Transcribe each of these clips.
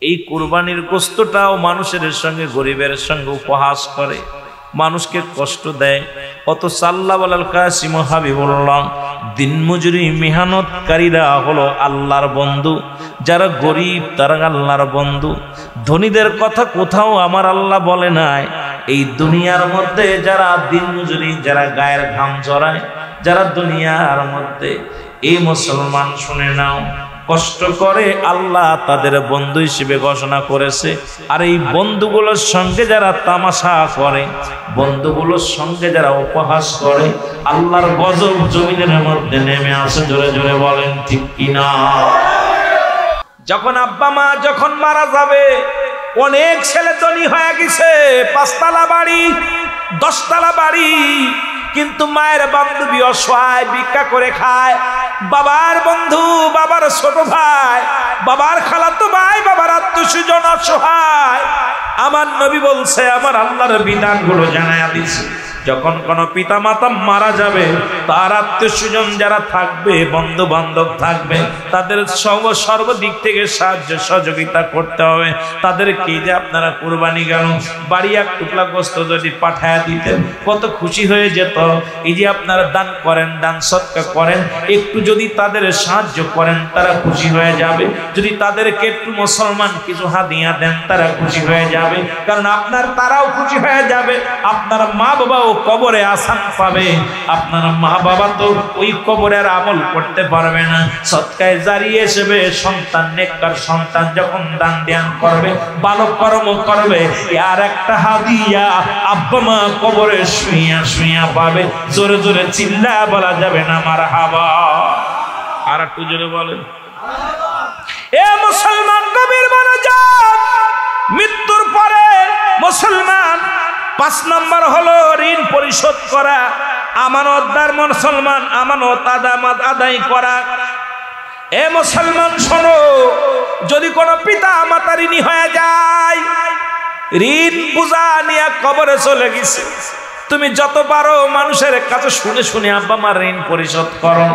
এই কুরবানির গোশতটাও মানুষের সঙ্গে গরিবের সঙ্গে উপহাস করে, মানুষকে কষ্ট দেয়। অত আল্লাহ ওয়ালাল কাসিম হাবিবুল্লাহ দিনমজুরি মেহনতকারীরা হলো আল্লাহর বন্ধু, যারা গরিব তারা আল্লাহর বন্ধু। ধনীদের কথা কোথাও আমার আল্লাহ বলে নাই। এই দুনিয়ার মধ্যে যারা দিনমজুরি, যারা গায়ের ঘাম ঝরায়, যারা দুনিয়ার মধ্যে, এই মুসলমান শুনে নাও, কষ্ট করে আল্লাহ তাদের বন্ধু হিসেবে ঘোষণা করেছে। আর এই বন্ধুগুলোর সঙ্গে যারা তামাশা করে, বন্ধুগুলোর সঙ্গে যারা উপহাস করে, আল্লাহর গজব জমিনের মধ্যে নেমে আসে। জোরে জোরে বলেন ঠিক কিনা? যখন আব্বা মা যখন মারা যাবে, অনেক ছেলে ধনী হয়ে গেছে, 5 তলা বাড়ি, 10 তলা বাড়ি, কিন্তু মায়ের বান্ধবী অসহায়, ভিক্ষা করে খায়। বাবার বন্ধু, বাবার ছোট ভাই, বাবার খালাতো ভাই, বাবার আত্মীয়স্বজন অসহায়। আমার নবী বলছে, আমার আল্লাহর বিধানগুলো জানায়া দিছে, যখন কোনো পিতা মাতা মারা যাবে, তার আত্মীয়স্বজন যারা থাকবে, বন্ধু বান্ধব থাকবে, তাদের সর্বদিক থেকে সাহায্য সহযোগিতা করতে হবে। তাদেরকে যে আপনারা কুরবানি গেল বাড়ি 1 টুকরা গোশত যদি পাঠায়া দিতেন, কত খুশি হয়ে যেত। এই যে আপনারা দান করেন, দান সৎকার করেন, একটু যদি তাদের সাহায্য করেন, তারা খুশি হয়ে যাবে। যদি তাদেরকে একটু মুসলমান কিছু হাদিয়া দেন, তারা খুশি হয়ে যাবে। কারণ তারাও খুশি হয়ে যাবে, আপনার মা বাবাও কবরে আসান পাবে। আপনার মা বাবা তো ওই কবরের আমল করতে পারবে না। সৎকায় জারিয়া হিসেবে সন্তান, নেককার সন্তান যখন দান ধ্যান করবে, ভালো কর্ম করবে, আর একটা হাদিয়া আব্বা মা কবরে শুইয়া শুইয়া পাবে। জোরে জোরে চিল্লা বলা যাবে না মারহাবা? আর একটু জোরে বলেন। এ মুসলমান নবীর মনোযোগ, মৃত্যুর পরে মুসলমান 5 নম্বর হলো ঋণ পরিশোধ করা, আমানতদার মুসলমান আমানত আদায় করা। এ মুসলমান শোনো, যদি কোনো পিতা মাতা ঋণী হয়ে যায়, ঋণ বোঝা নিয়ে কবরে চলে গেছে, তুমি যত পারো মানুষের কাছে শুনে শুনে আব্বা মার ঋণ পরিশোধ করো।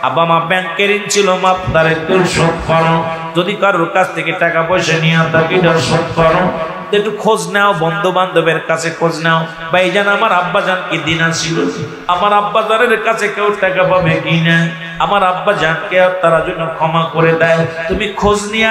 আব্বা মা ব্যাংকের ঋণ ছিল, মাপদারে শোধ করো। যদি কারোর কাছ থেকে টাকা পয়সা নিয়ে থাকি, শোধ করো। একটু খোঁজ নাও, বন্ধু বান্ধবের কাছে খোঁজ নাও, ভাইজান আমার আব্বাজান কি দিনা ছিল, আমার আব্বাজানের কাছে কেউ টাকা পাবে কি না, আমার আব্বাজানকে তারা জন্য ক্ষমা করে দেয়। তুমি খোঁজ নিয়ে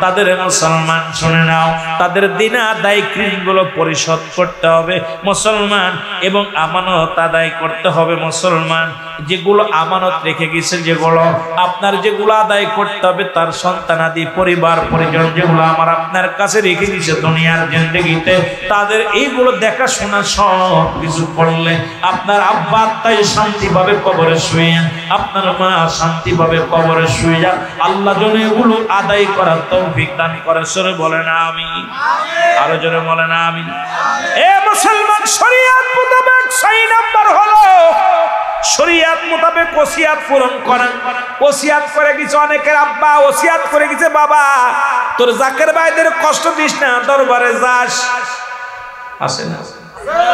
তাদের মুসলমান শুনে নাও, তাদের দিনা আদায় ঋণগুলো পরিশোধ করতে হবে মুসলমান, এবং আমানত আদায় করতে হবে মুসলমান। যেগুলো আমানত রেখে গেছে, যেগুলো আপনার, যেগুলো আদায় করতে হবে, তার সন্তানাদি, পরিবার পরিজন, যেগুলো আমার আপনার কাছে রেখে গেছে দুনিয়ার জিন্দেগিতে, তাদের এইগুলো দেখাশোনা সব কিছু করলে আপনার আব্বা তাই শান্তিভাবে কবরে শুয়ে, আপনার মা শান্তিভাবে কবরে শুয়ে যান। আল্লাহ যেন এগুলো আদায় করার তৌফিক দান করে। সরে বলেন আমিন। আরো জোরে বলেন আমিন। এ মুসলমান, শরীয়ত মোতাবেক 6 নাম্বার হলো শরীয়ত মোতাবেক ওসিয়াত পূরণ করা। ওসিয়াত করে গেছে অনেকের আব্বা, ওসিয়াত করে গেছে বাবা, তোর জাকের ভাইদের কষ্ট দিস না, দরবারে যাস। আসে না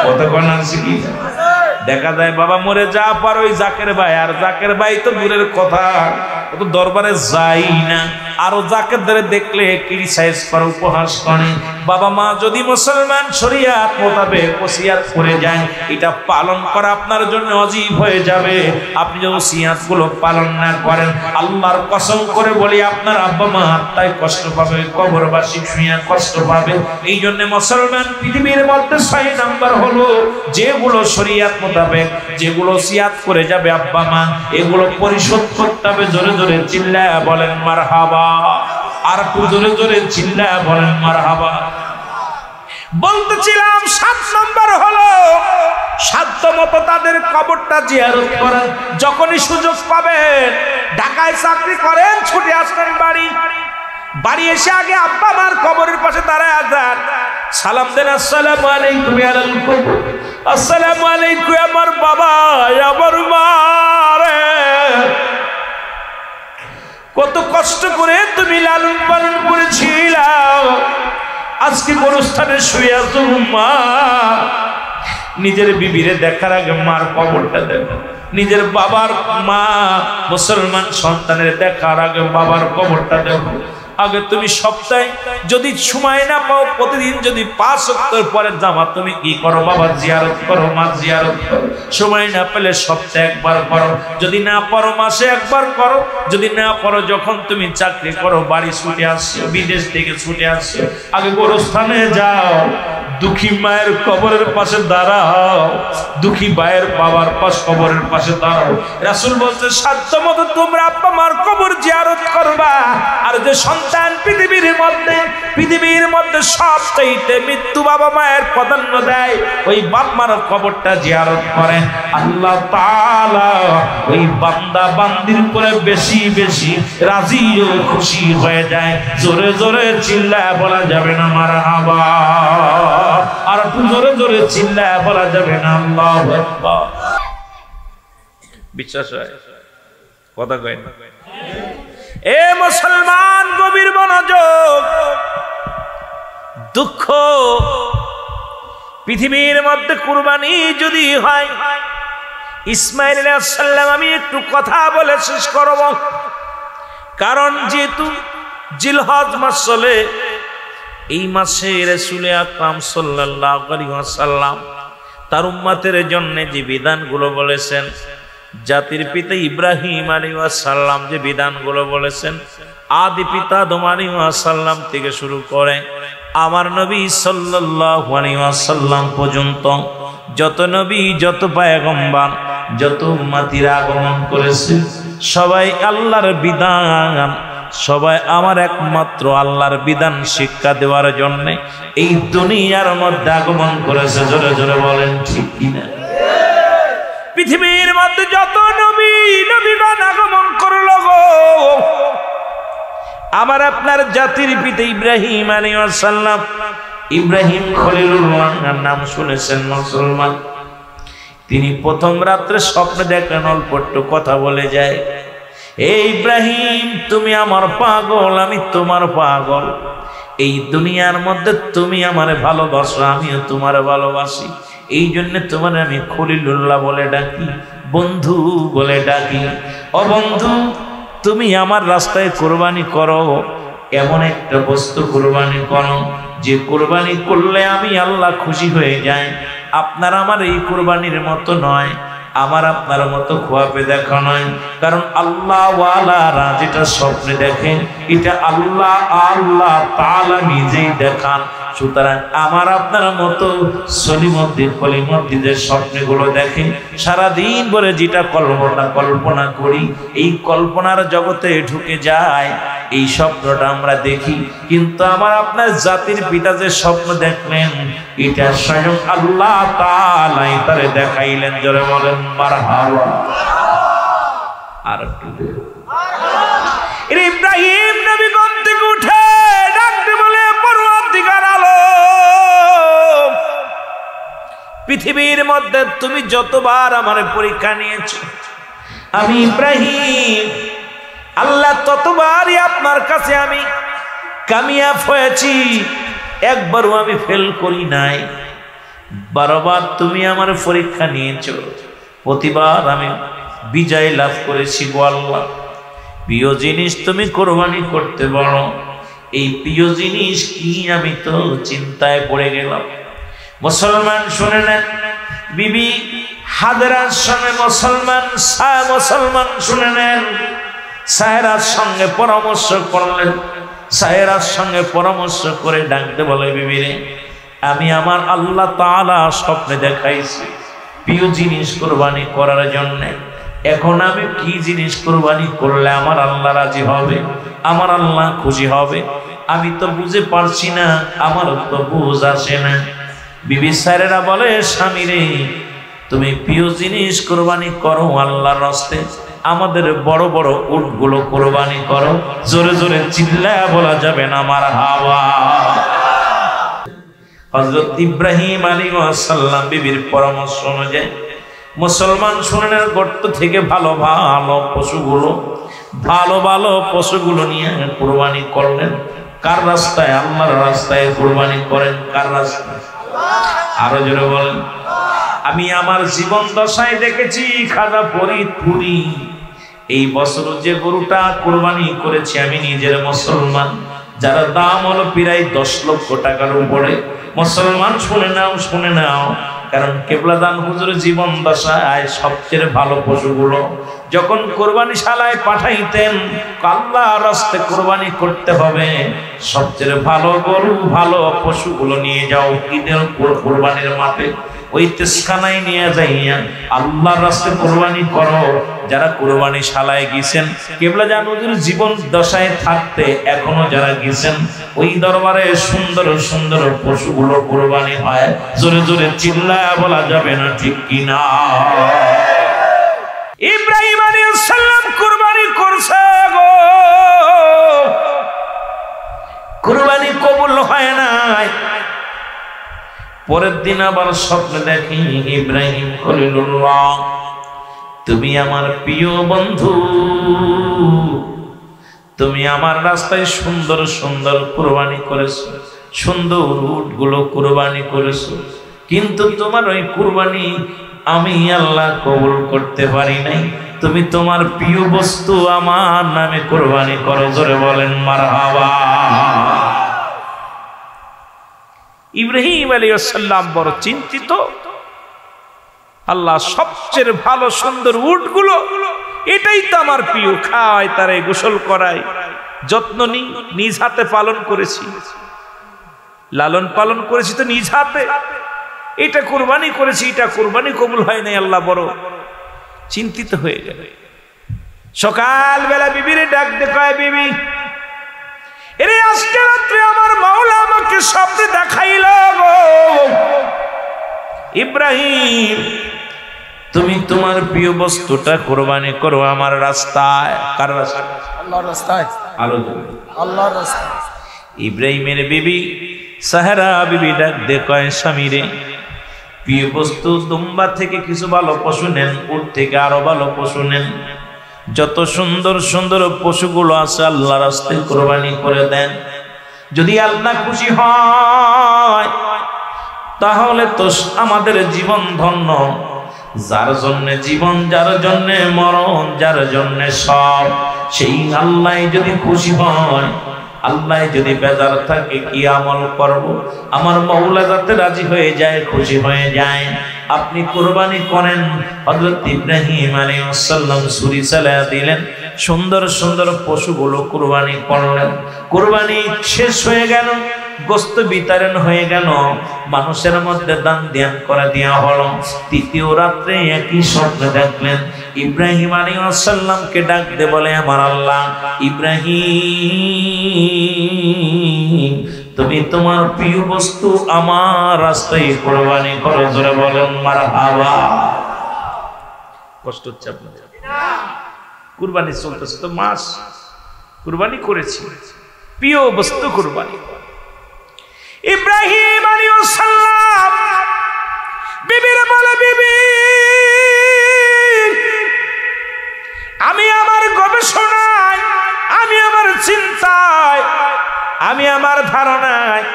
কতক্ষণ আছে কি দেখা যায়, বাবা মরে যা পার ওই জাকের ভাই, আর জাকের ভাই তো দূরের কথা, ও তো দরবারে যাই না। আরো জাকেরদের দেখলে ক্রিটিসাইজ করে, উপহাস করে। বাবা মা যদি মুসলমান শরীয়ত মোতাবেক ওসিয়াত করে যায়, এটা পালন করা আপনার জন্য অজীব হয়ে যাবে। আপনি যদি ওসিয়াত গুলো পালন না করেন, আল্লাহর কসম করে বলি, আপনার আব্বা মা তাই কষ্ট পাবে, কবরবাসী শুইয়া কষ্ট পাবে। এই জন্য মুসলমান পৃথিবীর মধ্যে 6 নাম্বার হলো যেগুলো শরীয়ত মোতাবেক, যেগুলো ওসিয়াত করে যাবে আব্বা মা, এগুলো পরিশোধ করতে হবে। জোরে জোরে চিল্লায়া বলেন মারহাবা। আর একটু জোরে জোরে চিল্লায়া বলেন মারহাবা। বলতেছিলাম 7 নম্বর হলো সাধ্য মতো তাদের কবরটা জিয়ারত করেন। যখনই সুযোগ পাবেন, ঢাকায় চাকরি করেন, ছুটে আসবেন বাড়ি এসে আগে আব্বা মার কবরের পাশে দাঁড়ায় যান, সালাম দেন, আসসালামু আলাইকুম ইয়া রাসূল, আসসালামু আলাইকুম আমার বাবা, আমার মা রে, কত কষ্ট করে তুমি লালন পালন করেছিলা, আজকে অনুষ্ঠানে শুয়ে আছো মা। নিজের বিবিরে দেখার আগে মার কবরটা দেখো, নিজের বাবার মা মুসলমান সন্তানের দেখার আগে বাবার কবরটা দেখো। আগে তুমি সপ্তাহে যদি সময় না পাও, প্রতিদিন যদি 5 ওয়াক্তের পরের জামাত তুমি কি করো বাবা, জিয়ারত করো, মা জিয়ারত করো। সময় না পেলে সপ্তাহে একবার করো, যদি না পারো মাসে একবার করো, যদি না পারো যখন তুমি চাকরি করো, বাড়ি ছুটে আসছো, বিদেশ থেকে ছুটে আসছো, আগে গোরস্থানে যাও, দুঃখী মায়ের কবরের পাশে দাঁড়াও, দুঃখী ভাইয়ের বাবার কবরের পাশে দাঁড়াও। রাসূল বলতে সাধ্য মতো তোমরা আব্বা মার কবর জিয়ারত করবা। আর যে সন্তান পৃথিবীর মধ্যে সবচাইতে মৃত্যু বাবা মায়ের প্রাধান্য দেয়, ওই বাপ মার কবরটা জিয়ারত করে, আল্লাহ তাআলা ওই বান্দা বান্দির উপরে বেশি বেশি রাজি ও খুশি হয়ে যায়। জোরে জোরে চিল্লায় বলা যাবে না মারহাবা, আর একটু জোরে জোরে চিল্লায় বলা যাবে না আল্লাহু আকবার। বিশ্বাস হয় কথা কয় না? এ মুসলমান গভীর মনোযোগ। দুঃখ পৃথিবীর মধ্যে কুরবানি যদি হয়, ইসমাইল আলাইহিস সালাম, আমি একটু কথা বলে শেষ করব, কারণ যেহেতু জিলহজ মাস চলে, এই মাসে রাসূল আকরাম সাল্লাল্লাহু আলাইহি ওয়াসাল্লাম তার উম্মতের জন্য যে বিধানগুলো বলেছেন, জাতির পিতা ইব্রাহিম আলাইহিস সালাম যে বিধানগুলো বলেছেন, আদি পিতা আদম আলাইহিস সালাম থেকে শুরু করে আমার নবী সাল্লাল্লাহু আলাইহি ওয়াসাল্লাম পর্যন্ত যত নবী, যত পয়গম্বর, যত উম্মতিরা আগমন করেছে, সবাই আল্লাহর বিধান, সবাই আমার একমাত্র আল্লাহর বিধান শিক্ষা দেওয়ার জন্য এই দুনিয়ার মধ্যে আগমন করেছে। জোরে জোরে বলেন ঠিক কিনা? পৃথিবীর মধ্যে যত নবীগণ আগমন করলো গো, আমার আপনার জাতির পিতা ইব্রাহিম আলাইহিস সালাম, ইব্রাহিম খলিলুল্লাহর নাম শুনেছেন মুসলমান। তিনি প্রথম রাত্রে স্বপ্নে দেখলেন, অল্প একটু কথা বলে যায়, হে ইব্রাহিম, তুমি আমার পাগল, আমি তোমার পাগল। এই দুনিয়ার মধ্যে তুমি আমারে ভালোবাসো, আমিও তোমার ভালোবাসি, এই জন্য তোমার আমি খলিলুল্লাহ বলে ডাকি, বন্ধু বলে ডাকি। ও বন্ধু, তুমি আমার রাস্তায় কোরবানি করো, এমন একটা বস্তু কোরবানি করো যে কোরবানি করলে আমি আল্লাহ খুশি হয়ে যাই। আপনার আমার এই কোরবানির মতো নয়, আমার আপনার মতো খোয়াবে দেখা নয়, কারণ আল্লাহ ওয়ালারা যেটা স্বপ্নে দেখেন, এটা আল্লাহ তাআলা নিজেই দেখান। সুতরাং আমার আপনার মতো সলিমদ্দিন কলিমদ্দিনের স্বপ্নগুলো দেখে, সারাদিন ভরে যেটা কল্পনা করি, এই কল্পনার জগতে ঢুকে যায়, এই স্বপ্নটা আমরা দেখি। কিন্তু আমার আপনার জাতির পিতা যে স্বপ্ন দেখলেন, এটা স্বয়ং আল্লাহ তাআলাই তারে দেখাইলেন। জোরে বলেন মারহাবা। আর একটু ইব্রাহিম নবী ঘুম থেকে উঠে ডাকতে বলে, পরওয়ারদিগার আলম, পৃথিবীর মধ্যে তুমি যতবার আমার পরীক্ষা নিয়েছো, আমি ইব্রাহিম আল্লাহ ততবারই আপনার কাছে আমি কামিয়াব হয়েছি, একবারও আমি ফেল করি নাই। 12 বার তুমি আমার পরীক্ষা নিয়েছো, প্রতিবার আমি বিজয় লাভ করেছি। গো আল্লাহ, প্রিয় জিনিস তুমি কোরবানি করতে বলো, এই প্রিয় জিনিস কি আমি তো চিন্তায় পড়ে গেলাম। মুসলমান শুনে নেন, বিবি হাজরার সঙ্গে মুসলমান শুনে নেন, সাহেরার সঙ্গে পরামর্শ করলেন। সাহেরার সঙ্গে পরামর্শ করে ডাকতে বলে, বিবিরে, আমি আমার আল্লাহ তাআলা স্বপ্নে দেখাইছি প্রিয় জিনিস কোরবানি করার জন্য। এখন আমি কি জিনিস কোরবানি করলে আমার আল্লাহ রাজি হবে, আমার আল্লাহ খুশি হবে, আমি তো বুঝে পারছি না, আমার তো বুঝ আসে না। বিবি সাহেরা বলে, স্বামী রে, তুমি প্রিয় জিনিস কোরবানি করো আল্লাহর রাস্তায়, আমাদের বড় বড় উটগুলো কোরবানি করো। জোরে জোরে চিল্লায়া বলা যাবে না মারহাবা। হযরত ইব্রাহিম আলাইহিস সালাম বিবির পরামর্শ অনুযায়ী মুসলমান শুনেন, গর্ত থেকে ভালো ভালো পশুগুলো নিয়ে কোরবানি করলেন। কার রাস্তায়? আল্লাহর রাস্তায় কোরবানি করেন। কার রাস্তায়? আরো জোরে বলেন। আমি আমার জীবন দশায় দেখেছি, খাজা ফরিদপুরি এই বছর যে গরুটা কোরবানি করেছি, আমি নিজের মুসলমান, যারা দাম হলো প্রায় 10 লক্ষ টাকার উপরে। মুসলমান শুনে নাও, কারণ কেবলাদান হুজুর জীবন দশায় সবচেয়ে ভালো পশুগুলো যখন কোরবানিশালায় পাঠাইতেন, আল্লাহর রাস্তে কোরবানি করতে হবে, সবচেয়ে ভালো গরু ভালো পশুগুলো নিয়ে যাও ঈদের কোরবানির মাঠে, ওই তেসখানায় নিয়ে যাইয়া আল্লাহর রাস্তে কোরবানি করো। যারা কোরবানিশালায় গেছেন কেবলাদান হুজুর জীবন দশায় থাকতে এখনো যারা গেছেন, ওই দরবারে সুন্দর সুন্দর পশুগুলো কোরবানি হয়। জোরে জোরে চিল্লায়া বলা যাবে না ঠিক কিনা? ইব্রাহিম আলাইহিস সালাম কুরবানি করছে গো, কুরবানি কবুল হয় নাই। পরের দিন আবার স্বপ্নে দেখি, ইব্রাহিম খলিলুল্লাহ, তুমি আমার প্রিয় বন্ধু, তুমি আমার রাস্তায় সুন্দর সুন্দর কুরবানি করেছো, সুন্দর উটগুলো কুরবানি করেছো, কিন্তু তোমার ওই কুরবানি আমি আল্লাহ কবুল করতে পারি নাই। তুমি তোমার প্রিয় বস্তু আমার নামে কুরবানি করো। জোরে বলেন মারহাবা। ইব্রাহিম আলাইহিস সালাম বড় চিন্তিত, আল্লাহ সবচেয়ে ভালো সুন্দর উটগুলো, এটাই তো আমার প্রিয়, খাওয়াই তারে গোসল করাই, যত্ন নিই, নিজ হাতে পালন করেছি, লালন পালন করেছি তো নিজ হাতে, এটা কুরবানি করেছি, এটা কুরবানি কবুল হয় নাই। আল্লাহ বড় চিন্তিত হয়ে গেল। সকালবেলা বিবিরে ডাক দেখায়, বিবি এরে আজকে রাত্রে আমার মাওলা আমাকে স্বপ্নে দেখাইল গো, ইব্রাহিম তুমি তোমার প্রিয় বস্তুটা কুরবানি করো আমার রাস্তায়। কার রাস্তায়? আল্লাহর রাস্তায়। আল্লাহর রাস্তায়। ইব্রাহিমের বিবি সাহারা বিবি ডাক দেখায়, স্বামীরে প্রিয় বস্তু দুম্বা থেকে কিছু ভালো পশু নেন, উট থেকে আরো ভালো পশু নেন, যত সুন্দর সুন্দর পশুগুলো আছে আল্লাহ রাস্তায় কুরবানি করে দেন। যদি আল্লাহ খুশি হয় তাহলে তো আমাদের জীবন ধন্য। যার জন্য জীবন, যার জন্য মরণ, যার জন্য সব, সেই আল্লাহ যদি খুশি হয়, আল্লাহ যদি বেজার থাকে কি আমল করব, আমার মাওলা যাতে রাজি হয়ে যায়, খুশি হয়ে যায়, আপনি কুরবানি করেন। হযরত ইব্রাহিম আলাইহিস সালাম ছুরি চালিয়ে দিলেন, সুন্দর সুন্দর পশুগুলো কুরবানি করলেন। কুরবানি শেষ হয়ে গেল, গোস্ত বিতরণ হয়ে গেল, মানুষের মধ্যে দান ধ্যান করে দেওয়া হলো। তৃতীয় রাত্রে একই স্বপ্ন দেখলেন, ইব্রাহিম আলাইহিস সালামকে ডাক দে বলে, আমার আল্লাহ, ইব্রাহিম তুমি তোমার প্রিয় বস্তু আমার রাস্তায় কুরবানি করো। জোরে বলেন মারহাবা। কষ্ট হচ্ছে আপনাদের? কুরবানি চলতেছে তো মাস, কুরবানি করেছি, প্রিয় বস্তু কুরবানি। ইব্রাহিম আলাইহিস সালাম বিবিরে বলে, বিবি আমি আমার গবেষণায়, আমি আমার চিন্তায়, আমি আমার ধারণায়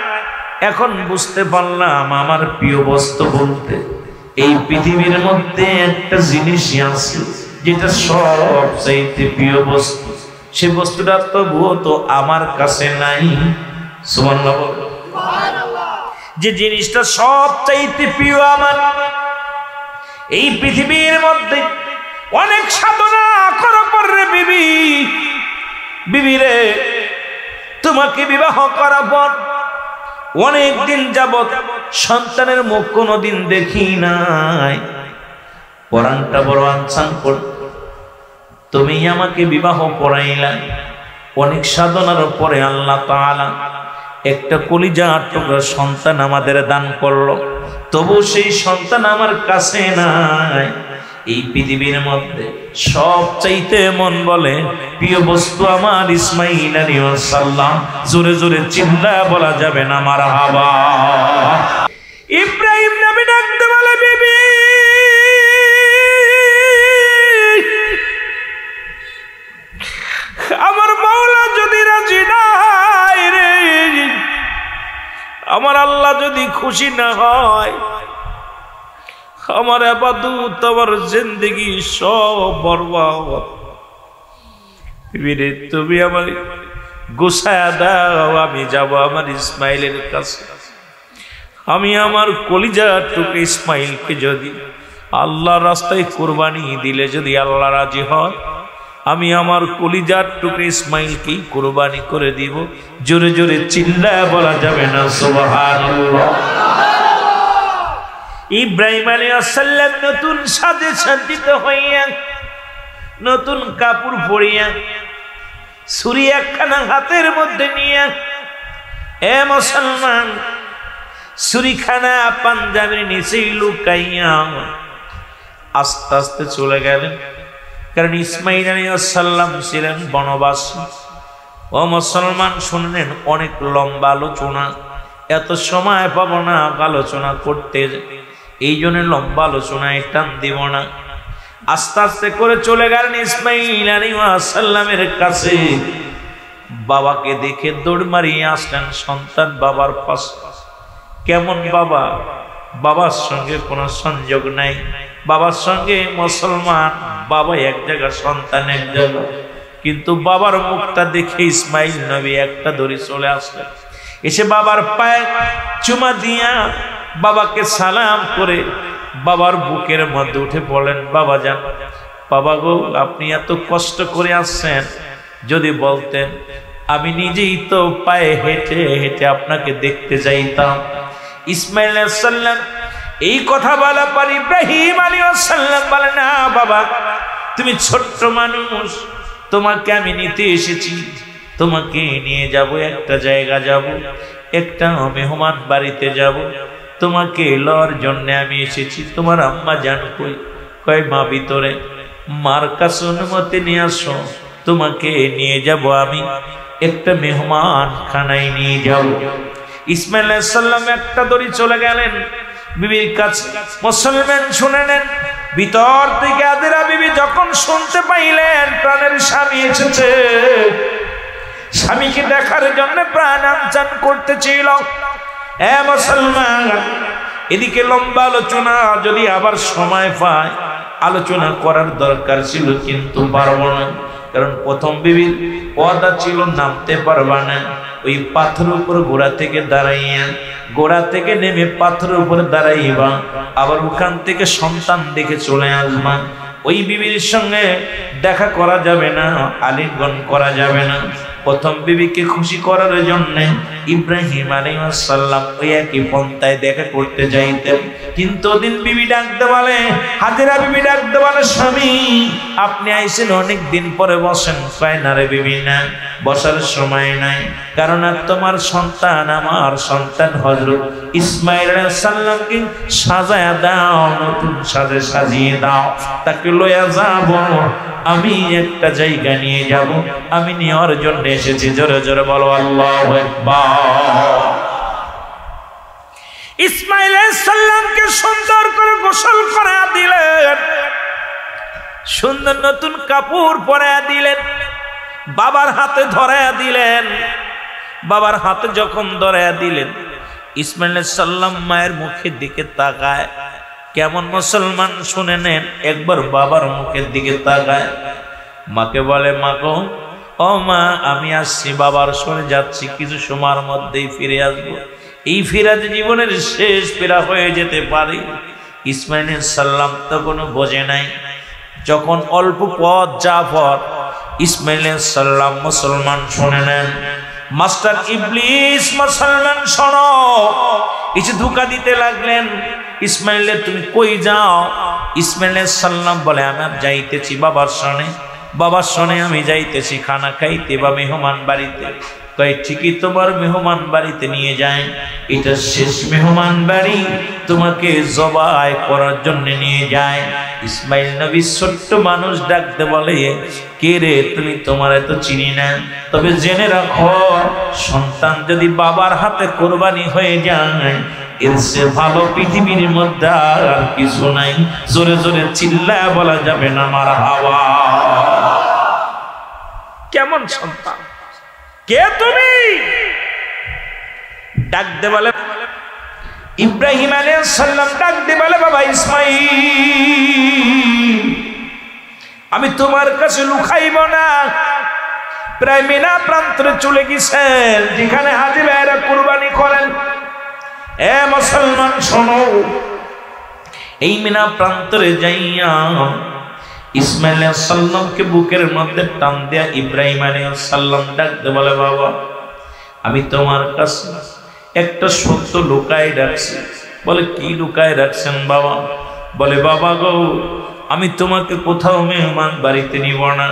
এখন বুঝতে পারলাম, আমার প্রিয় বস্তু বলতে এই পৃথিবীর মধ্যে একটা জিনিসই আছে যেটা সবচাইতে প্রিয় বস্তু। সে বস্তুটা তবুও তো আমার কাছে নাই। সুবহানাল্লাহ। যে জিনিসটা সবচাইতে প্রিয় আমার, এই পৃথিবীর মধ্যে অনেক সাধনা করার পর রে বিবি, বিবি রে তোমাকে বিবাহ করার পর অনেক দিন যাবত সন্তানের মুখ কোনোদিন দেখি নাই, পরাণটা বড় আনসান কর, তুমি আমাকে বিবাহ পড়াইলা। অনেক সাধনার পরে আল্লাহ তাআলা একটা কলিজার টুকরা সন্তান আমাদের দান করলো, তবু সেই সন্তান আমার কাছে নাই। এই পৃথিবীর মধ্যে সবচাইতে মন বলে প্রিয় বস্তু আমার ইসমাঈল আলাইহিস সালাম। জোরে জোরে চিল্লায়া বলা যাবে না মারহাবা। ইব্রাহিম নবী ডাকতে বলে, বিবি আমার মাওলা যদি রাজি নাই রে, আমার আল্লাহ যদি খুশি না হয়, আমার ইবাদত, আমার জিন্দেগি সব বরবাদ। তুমি আমার গোছায়া দাও, আমি যাব আমার ইসমাইলের কাছে। আমি আমার কলিজার টুকরো ইসমাইলকে যদি আল্লাহ রাস্তায় কুরবানি দিলে যদি আল্লাহ রাজি হয়, আমি আমার কলিজার টুকরো ইসমাইলকেই কুরবানি করে দিব। জোরে জোরে চিল্লায় বলা যাবে না সুবহানাল্লাহ। ইব্রাহিম আলাইহিস সালাম নতুন সাজে সজ্জিত হইয়া, নতুন কাপড় পরিয়া, ছুরি একখানা হাতের মধ্যে নিয়ে, এ মুসলমান, ছুরিখানা পাঞ্জাবির নিচেই লুকাইয়া আস্তে আস্তে চলে গেলেন। কারণ ইসমাইল আলাইহিস সালাম ছিলেন বনবাসী। ও মুসলমান শুনলেন, অনেক লম্বা আলোচনা, এত সময় পাবো না আলোচনা করতে, এই জন্য লম্বা আলোচনায় টান দিব না। আস্তে আস্তে করে চলে গেলেন ইসমাইল আলাইহিস সালামের কাছে। বাবাকে দেখে দৌড় মারিয়ে আসলেন সন্তান বাবার পাশে। কেমন বাবা? বাবার সঙ্গে কোনো সংযোগ নাই। বাবার সঙ্গে মুসলমান, বাবা এক জায়গা, সন্তান এক জায়গা। কিন্তু বাবার মুখটা দেখে ইসমাইল নবী একটা দড়ি চলে আসলেন। এসে বাবার পায়ে চুমা দিয়া বাবাকে সালাম করে বাবার বুকের মধ্যে উঠে বলেন, বাবা যান, বাবা গো, আপনি এত কষ্ট করে আসছেন, যদি বলতেন আমি নিজেই তো পায়ে হেঁটে হেঁটে আপনাকে দেখতে যাইতাম। ইসমাইল আলাইহিস সালাম এই কথা বলা পর ইব্রাহিম আলাইহিস সালাম বলে, না বাবা, তুমি ছোট্ট মানুষ, তোমাকে আমি নিতে এসেছি, তোমাকে নিয়ে যাব, একটা জায়গা যাব, একটা মেহমান বাড়িতে যাব, তোমাকে লওয়ার জন্য আমি এসেছি। তোমার আম্মা জান কই? কয় মা ভিতরে। মার কাছে অনুমতি নিয়ে আসো, তোমাকে নিয়ে যাব, আমি একটা মেহমান খানায় নিয়ে যাব। ইসমাইল আলাইহিস সালাম একটা দড়ি চলে গেলেন বিবির কাছে। মুসলমান শুনে নেন, ভিতর থেকে আদিরা বিবি যখন শুনতে পাইলেন প্রাণের স্বামী এসেছে, স্বামীকে দেখার জন্য প্রাণ আনচান করতেছিল। এ মুসলমান, এদিকে লম্বা আলোচনা যদি আবার সময় পায় আলোচনা করার দরকার ছিল, কিন্তু পারবো না। কারণ প্রথম বিবির ওয়াদা ছিল নামতে পারবা না, ওই পাথরের উপর গোড়া থেকে দাঁড়াইয়া, গোড়া থেকে নেমে পাথরের উপর দাঁড়াইবা, আবার ওখান থেকে সন্তান দেখে চলে আসবা। ওই বিবির সঙ্গে দেখা করা যাবে না, আলিঙ্গন করা যাবে না। প্রথম বিবিকে খুশি করার জন্য ইব্রাহিম আলাইহিস সালাম ওই একই পন্থায় দেখা করতে যাইতেন। কিন্তু ওদিন বিবি ডাকতে বলে, হাজেরা বিবি ডাকতে বলে, স্বামী আপনি আইসেন অনেক দিন পরে, বসেন। কয় না রে বিবি, না, বসার সময় নাই, কারণ আর তোমার সন্তান, আমার সন্তান হযরত ইসমাইল আলাইহিস সালামকে সাজায়া দাও, নতুন সাজে সাজিয়ে দাও, তাকে লইয়া যাব, আমি একটা জায়গা নিয়ে যাব, আমি নেওয়ার জন্য এসেছি। জোরে জোরে বলো আল্লাহু আকবার। ইসমাইল আলাইহিস সালামকে সুন্দর করে গোসল করায়া দিলেন, সুন্দর নতুন কাপড় পরায়া দিলেন, বাবার হাতে ধরায়া দিলেন। বাবার হাতে যখন ধরায়া দিলেন, ইসমাইল আলাইহিস সালাম মায়ের মুখের দিকে তাকায়। কেমন মুসলমান শুনে নেন, একবার বাবার মুখের দিকে তাকায়, মাকে বলে, মা গো, ও মা, আমি আসছি, বাবার সঙ্গে যাচ্ছি, কিছু সময়ের মধ্যেই ফিরে আসবো। এই ফিরাতে জীবনের শেষ ফেরা হয়ে যেতে পারে। ইসমাইল আলাইহিস সালাম তো কোনো বোঝে নাই। যখন অল্প পথ যাওয়ার ইসমাইল আলাইহিস সালাম, মুসলমান শুনে নেন, মাস্টার ইবলিস, মুসলমান শোনো, কিছু ধোঁকা দিতে লাগলেন। ইসমাইল, তুমি কই যাও? ইসমাইল আলাইহিস সালাম বলে, আমি যাইতেছি বাবার সনে, বাবার সনে আমি যাইতেছি খানা খাইতে বা মেহমান বাড়িতে। কয় ঠিকই, তোমার মেহমান বাড়িতে নিয়ে যায়, এটা শেষ মেহমান বাড়ি, তোমাকে জবাই করার জন্য নিয়ে যায়। ইসমাইল নবী ছোট্ট মানুষ ডাকতে বলে, কে রে তুমি? তোমার এত চিনি না, তবে জেনে রাখো, সন্তান যদি বাবার হাতে কোরবানি হয়ে যায়, এর চেয়ে ভালো পৃথিবীর মধ্যে আর কিছু নাই। জোরে জোরে চিল্লায় বলা যাবে না মারহাবা। কেমন সন্তান, কে তুমি? ডাকতে বলে ইব্রাহিম আলাইহিস সালাম, ডাকতে বলে, বাবা ইসমাইল, আমি তোমার কাছে লুকাইব না, প্রায় মিনা প্রান্তরে চলে গেছেন যেখানে হাজী ভাইরা কুরবানি করেন। এ মুসলমান শোনো, এই মিনা প্রান্তরে যাইয়া ইসমাইল আলাইহিস সালামকে বুকের মধ্যে টান দিয়া ইব্রাহিম আলাইহিস সালাম ডাকতে বলে, বাবা আমি তোমার কাছে একটা সত্য লুকায় রাখছি। বলে কি লুকায় রাখছেন বাবা? বলে বাবা গো, আমি তোমাকে কোথাও মেহমান বাড়িতে নিব না,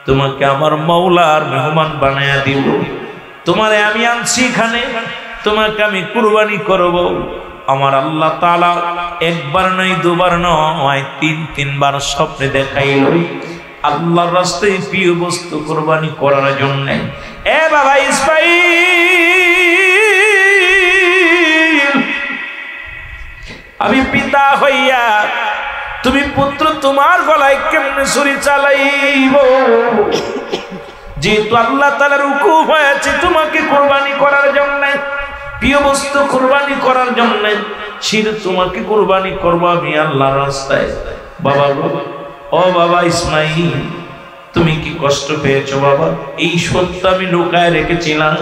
তোমাকে আমার মাওলার মেহমান বানায়া দিব। তোমারে আমি আনছি এখানে, তোমাকে আমি কুরবানি করব। আমার আল্লাহ তাআলা একবার নয় দুবার নয় তিনবার স্বপ্নে দেখাইল আল্লাহর রাস্তায় প্রিয় বস্তু কুরবানি করার জন্য। এ বাবা ইসমাঈল, আমি পিতা হইয়া তুমি পুত্র তোমার গলায় কেমনে ছুরি চালাইব? যেহেতু আল্লাহ তাআলার হুকুম হয়েছে তোমাকে কুরবানি করার জন্য, প্রিয় বস্তু কুরবানি করার জন্য, শির তোমাকে কুরবানি করব আমি আল্লাহর রাস্তায়। বাবা গো, ও বাবা ইসমাঈল, তুমি কি কষ্ট পেয়েছো বাবা? এই সত্য আমি লুকায় রেখেছিলাম,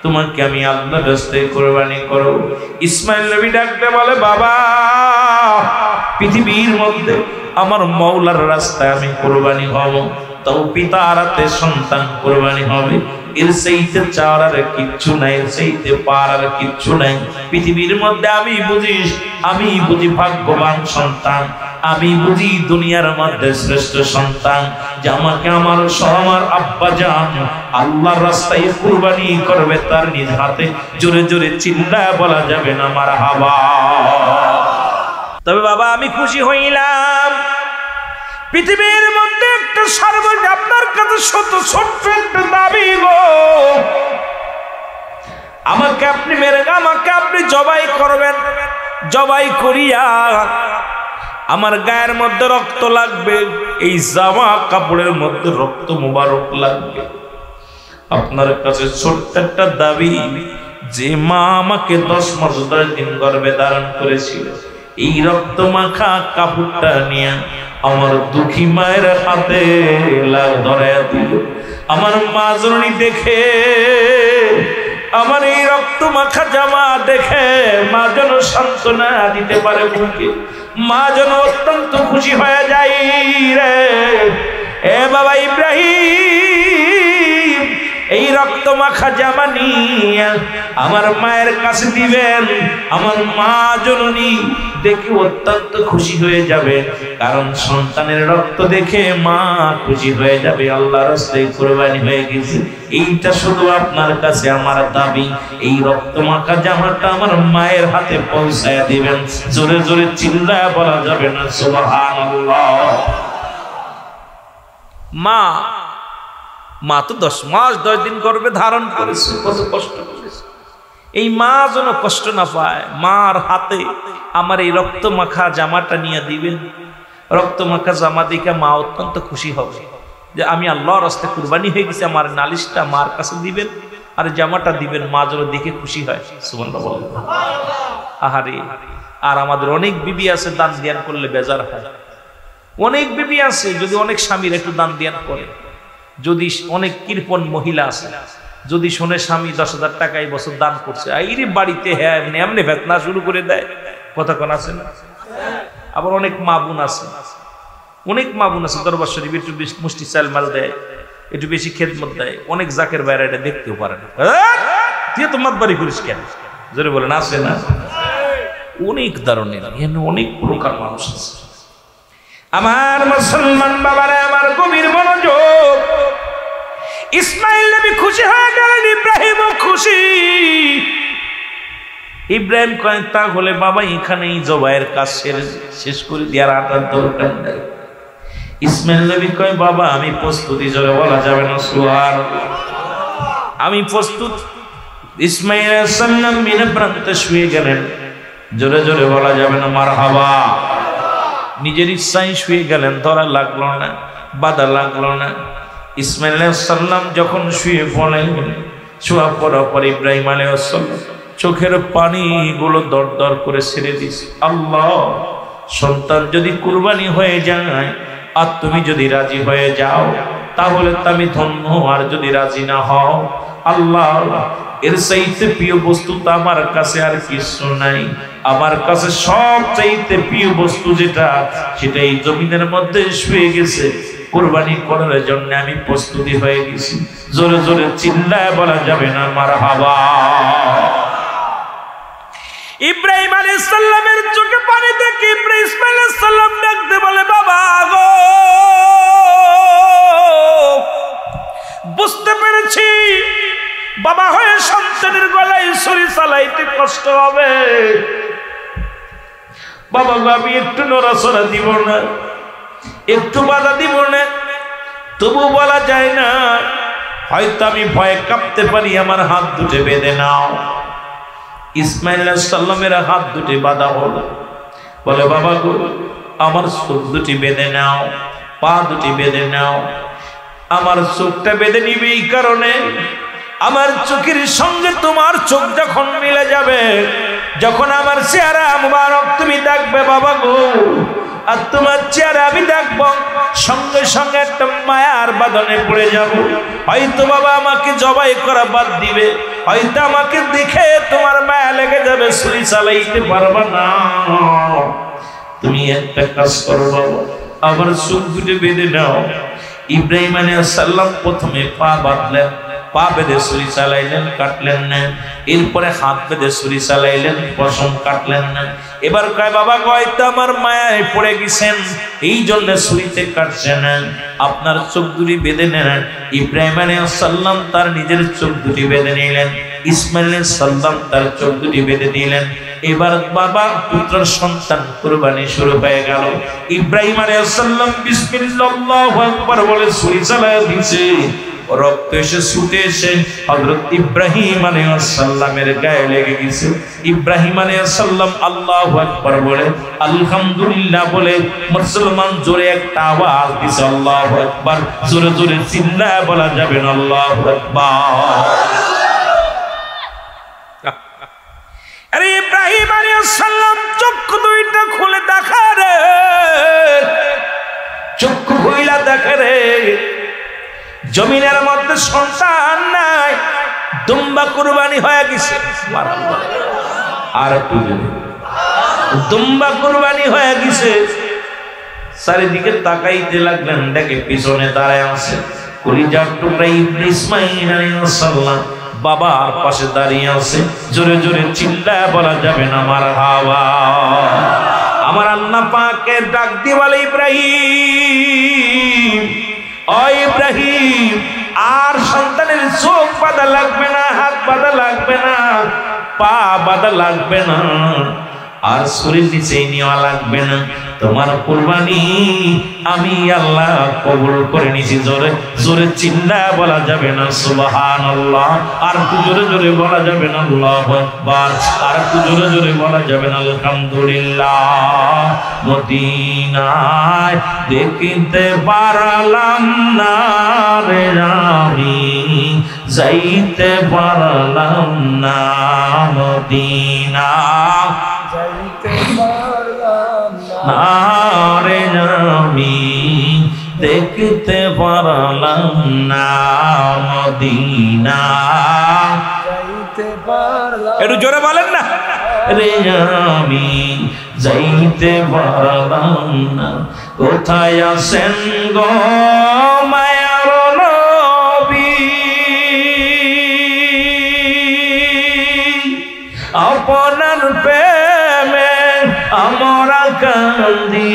তোমাকে আমি আল্লাহর রাস্তায় কুরবানি করব। ইসমাঈল নবী ডাকতে বলে, বাবা পৃথিবীর মধ্যে আমার মাওলার রাস্তায় আমি কুরবানি হব, তাও পিতার হাতে সন্তান কুরবানি হবে। এর চাইতে চাওয়ার আর কিচ্ছু নাই, এর চাইতে পারার কিচ্ছু নাই পৃথিবীর মধ্যে। আমি বুঝি ভাগ্যবান সন্তান, আমি বুঝি দুনিয়ার মধ্যে শ্রেষ্ঠ সন্তান যে আমাকে আমার আব্বা জান আল্লাহর রাস্তায় কুরবানি করবে তার নিজ হাতে। জোরে জোরে চিল্লায় বলা যাবে না মারহাবা। তবে বাবা আমি খুশি হইলাম, পৃথিবীর মধ্যে একটা সর্বদা আপনার কাছে ছোট্ট একটা দাবি গো, আমাকে আপনি মেরে আমাকে আপনি জবাই করবেন। জবাই করিয়া আমার গায়ের মধ্যে রক্ত লাগবে, এই জামা কাপড়ের মধ্যে রক্ত মুবারক লাগবে। আপনার কাছে ছোট্ট একটা দাবি, যে মা আমাকে 10 মাস 10 দিন গর্ভে ধারণ করেছিল, এই রক্ত মাখা কাপড়টা নিয়ে আমার দুঃখী মায়ের হাতে ধরাইয়া দিল। আমার মা জননী দেখে, আমার এই রক্ত মাখা জামা দেখে মা যেন সান্ত্বনা দিতে পারে বুকে, মা যেন অত্যন্ত খুশি হয়ে যায় রে। এ বাবা ইব্রাহিম, এই রক্ত মাখা জামা নিয়ে আমার মায়ের কাছে দিবেন, আমার মা জননী দেখে অত্যন্ত খুশি হয়ে যাবে, কারণ সন্তানের রক্ত দেখে মা খুশি হয়ে যাবে, আল্লাহর রাস্তায় কুরবানি হয়ে গেছে। এইটা শুধু আপনার কাছে আমার দাবি, এই রক্ত মাখা জামাটা আমার মায়ের হাতে পৌঁছায় দিবেন। জোরে জোরে চিল্লায় বলা যাবে না সুবহানাল্লাহ। মা তো 10 মাস 10 দিন গর্ভে ধারণ করেছে, কত কষ্ট করেছে। এই মা যেন কষ্ট না পায়, মার হাতে আমার এই রক্ত মাখা জামাটা নিয়ে দিবেন। রক্ত মাখা জামা দেখে মা অত্যন্ত খুশি হবে যে আমি আল্লাহর রাস্তায় কুরবানি হয়ে গেছি। আমার নালিশটা মার কাছে দিবেন আর জামাটা দিবেন, মা যেন দেখে খুশি হয়। সুবহানাল্লাহ। আহারে, আর আমাদের অনেক বিবি আছে দান দিয়ান করলে বেজার হয়। অনেক বিবি আছে যদি অনেক স্বামীর একটু দান দিয়ান করে, যদি অনেক কৃপণ মহিলা আছে যদি শুনে স্বামী 10,000 টাকা এই বছর দান করছে, এই বাড়িতে হ্যাঁ এমনি ভেতনা শুরু করে দেয়। কথা কোন আছে না? আবার অনেক মা বোন আছে, দরবার শরীফ একটু মুষ্টি চাল মাল দেয়, একটু বেশি খেদমত দেয়, অনেক জাকের বাইরে এটা দেখতেও পারে না। তুই তো মাতবাড়ি করিস কেন? জোরে বলেন আছে না? অনেক ধরনের অনেক প্রকার মানুষ আছে। আমার মুসলমান বাবারা, আমার গভীর মনোযোগ। ইসমাইল নবী খুশি হয়ে গেলেন, ইব্রাহিমও খুশি। ইব্রাহিম কয় তাহলে বাবা এখানেই জবাইয়ের কাজ শেষ করে দেওয়ার আটার দরকার নাই। ইসমাইল নবী কয় বাবা আমি প্রস্তুতি, জোরে বলা যাবে না সুবহানাল্লাহ, আমি প্রস্তুত। ইসমাইল আলাইহিস সালাম মিনা প্রান্তে শুয়ে গেলেন, জোরে জোরে বলা যাবে না মারহাবা। নিজের ইচ্ছায় শুয়ে গেলেন, ধরা লাগলো না, বাধা লাগলো না। ইসমাইল আলাইহিস সালাম যখন শুয়ে পড়লেন, শোয়া পড়ার পর ইব্রাহিম আলাইহিস সালাম চোখের পানিগুলো দর দর করে ছেড়ে দিছে। আল্লাহ, সন্তান যদি কুরবানি হয়ে যায় আর তুমি যদি রাজি হয়ে যাও, তাহলে তো আমি ধন্য। আর যদি রাজি না হও, আল্লাহ এর চাইতে প্রিয় বস্তু তো আমার কাছে আর কিছু নাই। আমার কাছে সবচাইতে প্রিয় বস্তু যেটা, সেটা এই জমিনের মধ্যে শুয়ে গেছে। কুরবানি করার জন্য আমি প্রস্তুতি হয়ে গেছি। জোরে জোরে চিল্লায় বলা যাবে না মারহাবা। ইব্রাহিম আলাইহিস সালামের চোখে পানি দেখে ইসমাঈল আলাইহিস সালাম ডাকতে বলে, বাবা গো, বুঝতে পেরেছি বাবা হয়ে সন্তানের গলায় ছুরি চালাইতে কষ্ট হবে। বাবা গো, আমি একটু নড়াচড়া দিব না, একটু বাধা দিব না, তবু বলা যায় না, হয়তো আমি ভয়ে কাঁপতে পারি, আমার হাত দুটো বেঁধে নাও। ইসমাঈল আলাইহিস সালামের হাত দুটি বাঁধা হলো। বলে, বাবা গো, আমার চোখ দুটি বেঁধে নাও, পা দুটি বেঁধে নাও। আমার চোখটা বেঁধে নিবে এই কারণে, আমার চোখের সঙ্গে তোমার চোখ যখন মিলে যাবে, যখন আমার চেহারা মুবারক তুমি দেখবে বাবা গো, আর তোমার চেহারা আমি দেখবো, সঙ্গে সঙ্গে একটা মায়ার বাঁধনে পড়ে যাব। হয়তো বাবা আমাকে জবাই করা বাদ দিবে, হয়তো আমাকে দেখে তোমার মায়া লেগে যাবে, ছুরি চালাইতে পারবা না। তুমি একটা কাজ করো বাবা, আমার চোখ দুটো বেঁধে নাও। ইব্রাহিম আলাইহিস সালাম প্রথমে পা বাঁধলেন, পা বেঁধে ছুরি চালাইলেন, কাটলেন না। এরপরে হাত বেঁধে ছুরি চালাইলেন, পশম কাটলেন না। এবার কয়, বাবা হয়তো আমার মায়ায় পড়ে গেছেন, এই জন্য ছুরিতে কাটছে না, আপনার চোখ দুটি বেঁধে নেন। ইব্রাহিম আলাইহিস সালাম তার নিজের চোখ দুটি বেঁধে নিলেন, ইসমাঈল আলাইহিস সালাম তার চোখ দুটি বেঁধে দিলেন। এবার বাবা পুত্র সন্তান কুরবানি শুরু হয়ে গেল। ইব্রাহিম আলাইহিস সালাম বিসমিল্লাহু আকবার বলে ছুরি চালায় দিয়েছে। রক্ত এসে ছুটে এসে হযরত ইব্রাহিম আলাইহিস সালামের গায়ে লেগে গেছে। ইব্রাহিম আলাইহিস সালাম আল্লাহু আকবার বলে, আলহামদুলিল্লাহ বলে মুসলমান জোরে একটা আওয়াজ দিছে, আল্লাহু আকবার। জোরে জোরে চিল্লায় বলা যাবে না আল্লাহু আকবার। আরে ইব্রাহিম আলাইহিস সালাম চক্ষু দুইটা খুলে দেখা রে, চক্ষু খুইলা দেখা রে, জমিনের মধ্যে সন্তান নাই, দুম্বা কুরবানি হয়ে গেছে। আর দুম্বা কুরবানি হয়ে গেছে। চারিদিকে তাকাইতে লাগলেন, দেখে পিছনে দাঁড়ায় আছে কলিজার টুকরা ইসমাঈল আলাইহিস সালাম, বাবার পাশে দাঁড়িয়ে আছে। জোরে জোরে চিল্লায় বলা যাবে না মারহাবা। আমার আল্লাহ পাকের ডাক দিয়ে বলে, ইব্রাহিম, ও ইব্রাহিম, আর সন্তানের চোখ বাঁধা লাগবে না, হাত বাঁধা লাগবে না, পা বাঁধা লাগবে না, আর শরীর নিচে নেওয়া লাগবে না। তোমার কুরবানি আমি আল্লাহ কবুল করে নিছি। জোরে জোরে চিল্লায় বলা যাবে না সুবহানাল্লাহ। আর একটু জোরে জোরে বলা যাবে না আল্লাহু আকবার। আর একটু জোরে জোরে বলা যাবে না আলহামদুলিল্লাহ। মদিনায় দেখিতে পারলাম না রে আমি, যাইতে পারলাম না মদিনা, যাইতে পারলাম না রে আমি, দেখতে পারলাম না মদিনা, যাইতে পারলাম। একটু জোরে বলেন না রে আমি, যাইতে পারলাম না। কোথায় আছেন গো মায়ার নবী, আপনার প্রেমে আমরা কান্দি।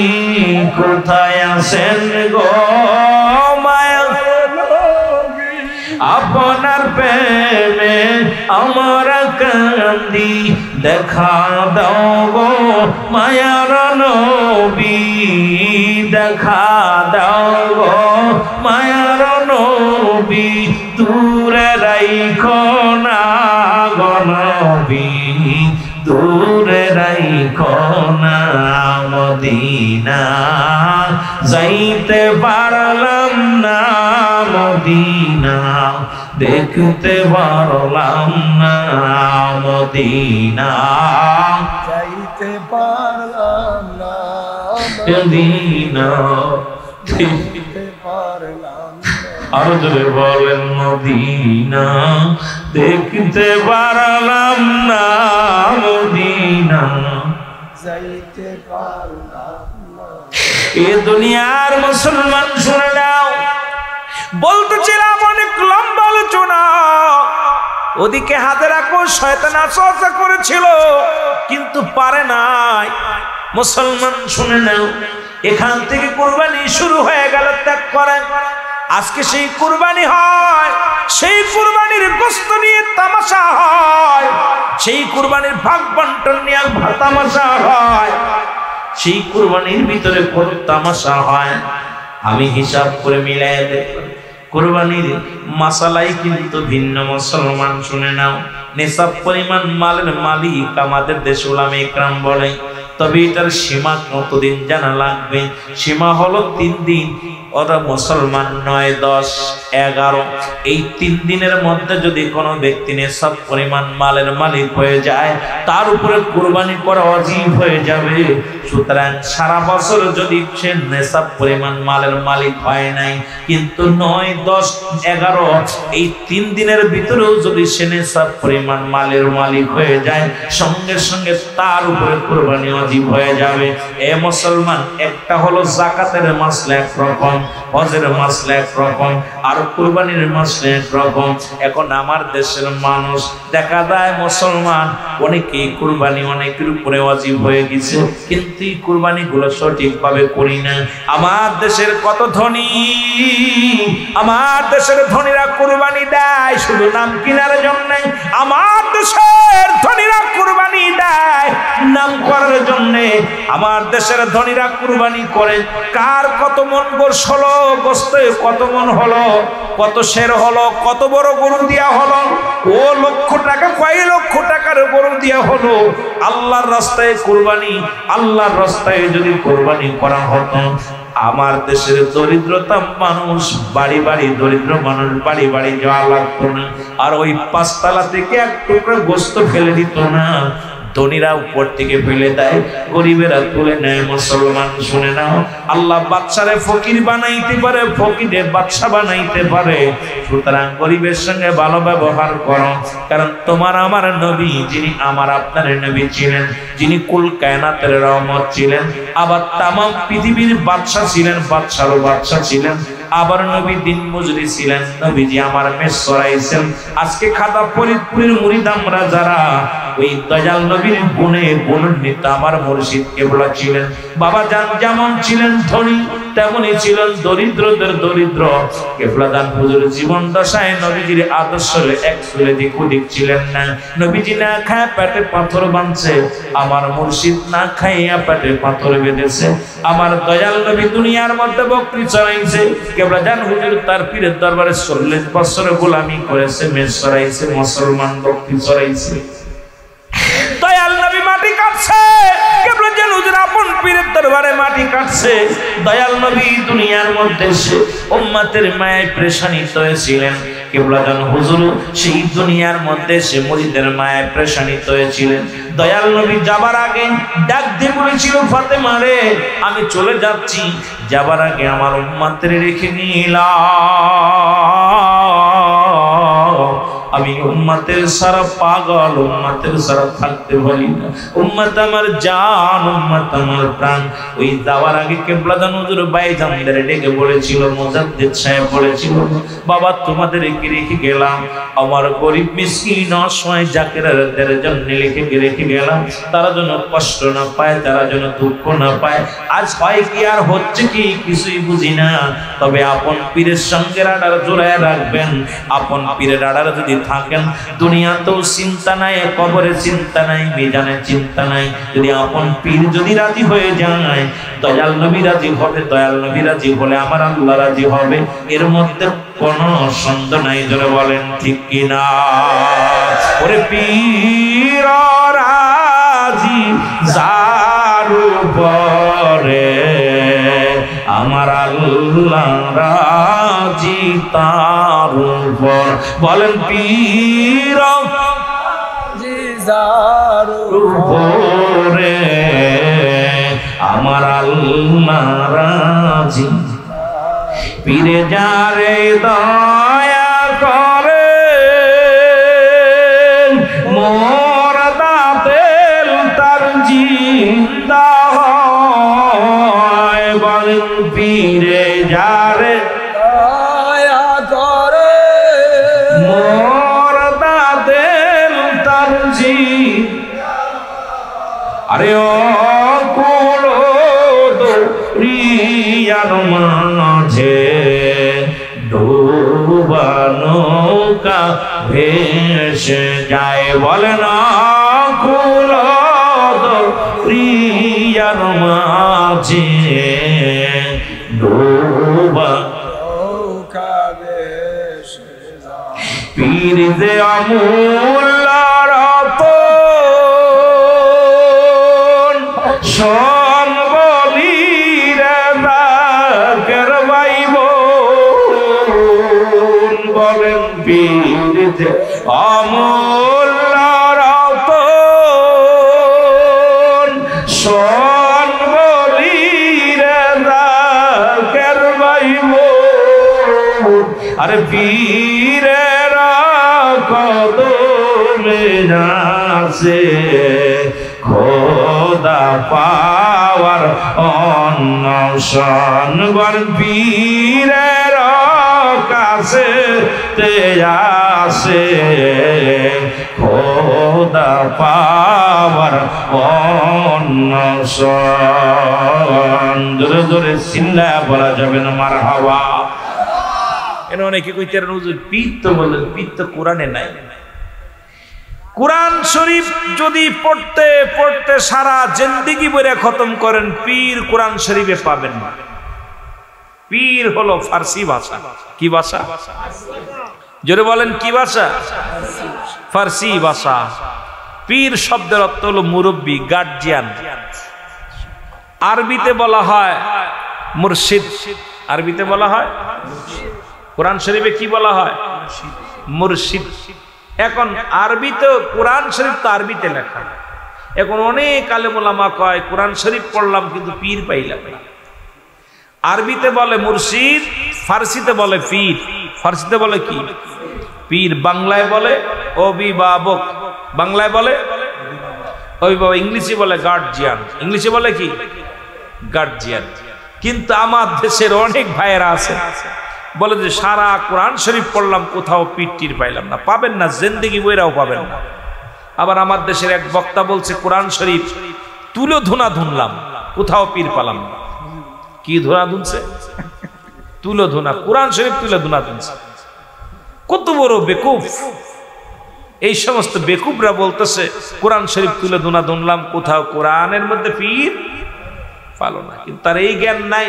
কোথায় আছেন গো মায়ার নবী, আপনার প্রেমে আমরা কান্দি। দেখা দাও গো মায়ার নবী, দেখা দাও গো মায়ার নবী, দূরে রাইখো না গো নবী, দূরে রাইখো না মদিনা, যাইতে পারলাম না মদিনা, দেখতে পারলাম না মদিনা, যাইতে পারলাম না মদিনা, দেখতে পারলাম না। আর জোরে বলেন মদিনা দেখতে পারলাম না, মদিনা যাইতে পারলাম না। এ দুনিয়ার মুসলমান শুনে নাও, বলতেছিলাম অনেক লম্বা আলোচনা, ওদিকে হাতে রাখো, শয়তান আসওয়াসা করেছিল কিন্তু পারে নাই। মুসলমান শুনে নাও, এখান থেকে কুরবানি শুরু হয়ে গেল, ত্যাগ করে আজকে সেই কুরবানি হয়, সেই কুরবানির গোশত নিয়ে তামাশা হয়, সেই কুরবানির ভাগ বন্টন নিয়ে তামাশা হয়, সেই কুরবানির ভিতরে কত তামাশা হয়। আমি হিসাব করে মিলাই দেব, কুরবানির মাসালাই কিন্তু ভিন্ন। মুসলমান শুনে নাও, নেশাব পরিমাণ মালের মালিক আমাদের দেশ উলামা ইকরাম বলে, তবে এটার সীমা কতদিন জানা লাগবে। সীমা হলো 3 দিন। ওরা মুসলমান 9, 10, 11 এই 3 দিনের মধ্যে যদি কোনো ব্যক্তি নেশাব পরিমাণ মালের মালিক হয়ে যায়, তার উপরে কুরবানি করা ওয়াজিব হয়ে যাবে। সুতরাং সারা বছর যদি সে নেশাব পরিমাণ মালের মালিক হয় নাই, কিন্তু 9, 10, 11 এই 3 দিনের ভিতরেও যদি সে নেশাব পরিমাণ মালের মালিক হয়ে যায়, সঙ্গে সঙ্গে তার উপরে কুরবানি ওয়াজিব হয়ে যাবে। এ মুসলমান, একটা হলো যাকাতের মাসলা একরকম, হজের মাসলা একরকম, আর কুরবানির মাসলা একরকম। এখন আমার দেশের মানুষ দেখা যায় মুসলমান অনেকেই কুরবানি অনেকের উপরে ওয়াজিব হয়ে গেছে, কিন্তু এই কুরবানি গুলো সঠিকভাবে করি না। আমার দেশের কত ধনী, আমার দেশের ধনীরা কুরবানি দেয় শুধু নাম কেনার জন্য। আমার দেশের ধনীরা কুরবানি দেয় নাম করার জন্য। আমার দেশের ধনীরা কুরবানি করে কার কত মন গোশ হলো, গোশতে কত মন হলো, কত শের হলো, কত বড় গরু দিয়া হলো, ও লক্ষ টাকা, কয় লক্ষ টাকার গরু দিয়া হলো। আল্লাহর রাস্তায় কুরবানি, আল্লাহর রাস্তায় যদি কুরবানি করা হতো, আমার দেশের দরিদ্রতা মানুষ বাড়ি বাড়ি, দরিদ্র মানুষ বাড়ি বাড়ি যাওয়া লাগতো না, আর ওই 5 তলা থেকে এক টুকরো গোশত ফেলে দিত না। ধনীরা উপর থেকে ফেলে দেয়, গরিবেরা তুলে নেয়। মুসলমান শুনে নাও, আল্লাহ বাদশারে ফকির বানাইতে পারে, ফকিরে বাদশা বানাইতে পারে। সুতরাং গরিবের সঙ্গে ভালো ব্যবহার করো, কারণ তোমার আমার নবী, যিনি আমার আপনার নবী ছিলেন, যিনি কুল কায়নাতের রহমত ছিলেন, আবার তামাম পৃথিবীর বাদশা ছিলেন, বাদশারও বাদশা ছিলেন, আবার নবী দিন মজুরি ছিলেন। নবীজি আমার মেষ চড়াইছেন। আজকে খাতা ফরিদপুরের মুরিদ আমরা যারা, ওই দয়াল নবীর গুণে গুণান্বিত আমার মুর্শিদ কেবলা ছিলেন। বাবা জান যেমন ছিলেন ধনী, তেমনি ছিলেন দরিদ্রদের দরিদ্র। কেবলা দান হুজুর জীবন দশায় নবীজির আদর্শে এক চুলে দিক ওদিক ছিলেন না। নবীজি না খায় পেটে পাথর বাঁধছে, আমার মুর্শিদ না খাইয়া পেটে পাথর বেঁধেছে। আমার দয়াল নবী দুনিয়ার মধ্যে বকরি চড়াইছে, কেবলা জান হুজুর তার পীরের দরবারে 40 বছর গোলামি করেছে, মেষ চড়াইছে, মুসলমান বকরি চড়াইছে। দয়াল নবী মাটি কাটছে, কেবলা জান হুজুর আপন পীরের দরবারে মাটি কাটছে। দয়াল নবী দুনিয়ার মধ্যে সে উম্মতের মায়ায় পেরেশানিত হয়েছিলেন, কেবলা জান হুজুর সেই দুনিয়ার মধ্যে সে মুরিদের মায়ায় পেরেশানিত হয়েছিলেন। দয়াল নবী যাবার আগে ডাক দিয়ে বলেছিল, ফাতেমা রে, আমি চলে যাচ্ছি, যাবার আগে আমার উম্মতের রেখে নিলাম। আমি উম্মতের সারা পাগল, উম্মতের সারা থাকতে পারি না। উম্মত আমার জান, উম্মত আমার প্রাণ। ওই যাওয়ার আগে কেবলা জান হুজুর ভাইজানদের ডেকে বলেছিল, মুজাদ্দিদ সাহেব বলেছিল, বাবা তোমাদের রেখে গেলাম, আমার গরিব মিসকিন অসহায় জাকেরাদের জন্য রেখে গেলাম, তারা যেন কষ্ট না পায়, তারা যেন দুঃখ না পায়। আজ হয় কি আর হচ্ছে কি কিছুই বুঝি না, তবে আপন পীরের সঙ্গে রাডার জোড়ায় রাখবেন। আপন পীরের রাডার যদি থাকেন, দুনিয়াতেও চিন্তা নাই, কবরে চিন্তা নাই, মিজানে চিন্তা নাই। যদি আপন পীর যদি রাজি হয়ে যায়, দয়াল নবী রাজি হবে, দয়াল নবী রাজি হলে আমার আল্লাহ রাজি হবে, এর মধ্যে কোনো সন্দেহ নাই। জোরে বলেন ঠিক কিনা? ওরে পীর রাজি যার উপরে, আমার আল্লাহ রাজি তার উপর। বলেন পীর রাজি যার উপরে, আমার আল্লাহ রাজি। পীরে যারে দয়া করে মরদা তেল তার জিন্দা হয়। বলেন পীরে যারে দয়া করে মরদা তেল তার জিন্দা। আরে ও কোলো দরিয়ার মাঝে ডোবা নৌকা ভেসে যায়। বলে না কোলো দরিয়ার মাঝে ডোবা নৌকা ভেসে যায়। পীর যে আমূল্য রতন সম্বলীর দাকের বাইব। বলেন পীর যে অমূল্য রতন সম্বলীর দাকের বাইব। আরে পীরের কদমে আছে খোদা পাওয়ার অন্বেষণ। বল পীরের কাছে তে আসে খোদা পাওয়ার অন্বেষণ। জোরে জোরে চিল্লা বলা যাবে না মারহাবা। এর অনেকে কইতে হুজুর পীর তো বলেন, পীর তো কোরআনে নাই। কোরআন শরীফ যদি পড়তে পড়তে সারা জিন্দেগি বইরে খতম করেন, পীর কোরআন শরীফে পাবেন না। পীর হলো ফার্সি ভাষা। কি ভাষা? জোরে বলেন কি ভাষা? ফার্সি ভাষা। পীর শব্দের অর্থ হলো মুরব্বী, গার্জিয়ান। আরবিতে বলা হয় মুর্শিদ। আরবিতে বলা হয়, কোরআন শরীফে কি বলা হয়? মুর্শিদ। এখন আরবিতে কোরআন শরীফ তো আরবিতে লেখা। এখন অনেক আলেম ওলামা কয় কোরআন শরীফ পড়লাম কিন্তু পীর পাইলাম না। আরবিতে বলে মুর্শিদ, ফার্সিতে বলে পীর। ফার্সিতে বলে কি? পীর। বাংলায় বলে অভিভাবক। বাংলায় বলে অভিভাবক। ইংলিশে বলে গার্জিয়ান। ইংলিশে বলে কি? গার্জিয়ান। কিন্তু আমার দেশের অনেক ভাইয়েরা আছে বলে যে সারা কোরআন শরীফ পড়লাম কোথাও পীর টির পাইলাম না। পাবেন না, জিন্দেগি বইরাও পাবেন না। আবার আমার দেশের এক বক্তা বলছে কোরআন শরীফ তুলো ধুনা ধুনলাম, কোথাও পীর পালাম না। কি ধুনা ধুনছে? তুলো ধুনা। কোরআন শরীফ তুলে ধুনা ধুনছে। কত বড় বেকুফ! এই সমস্ত বেকুফরা বলতেছে কোরআন শরীফ তুলে ধুনা ধুনলাম, কোথাও কোরআনের মধ্যে পীর পালো না। কিন্তু তার এই জ্ঞান নাই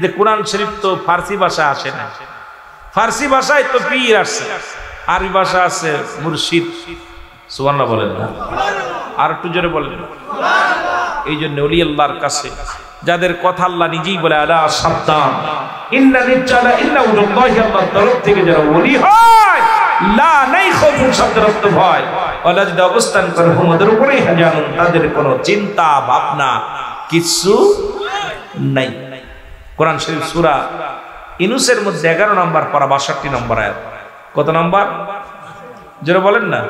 যে কোরআন শরীফ তো ফার্সি ভাষা আসে না। ফার্সি ভাষায় তো পীর আসছে, আরবি ভাষা আছে মুর্শিদ। সুবহানাল্লাহ বলেন না? আর একটু জোরে বলেন। এই জন্য ওলি আল্লাহর কাছে যাদের কথা আল্লাহ নিজেই বলে আলা সাবধান ইন্না নিজ্জালা ইল্লা উল্লাহি, আল্লাহর তরফ থেকে যারা ওলি হয় লা নাই খৌফুন শব্দের অর্থ ভয়। ওয়ালা যদি অবস্থান করে হুমদের উপরেই হাজানুন, তাদের কোনো চিন্তা ভাবনা কিছু নাই। কোরআন শরীফ সূরা ইউনূসের মধ্যে 11 নম্বর পারা 62 নম্বর আয়াত। কত নম্বর? যারা বলেন না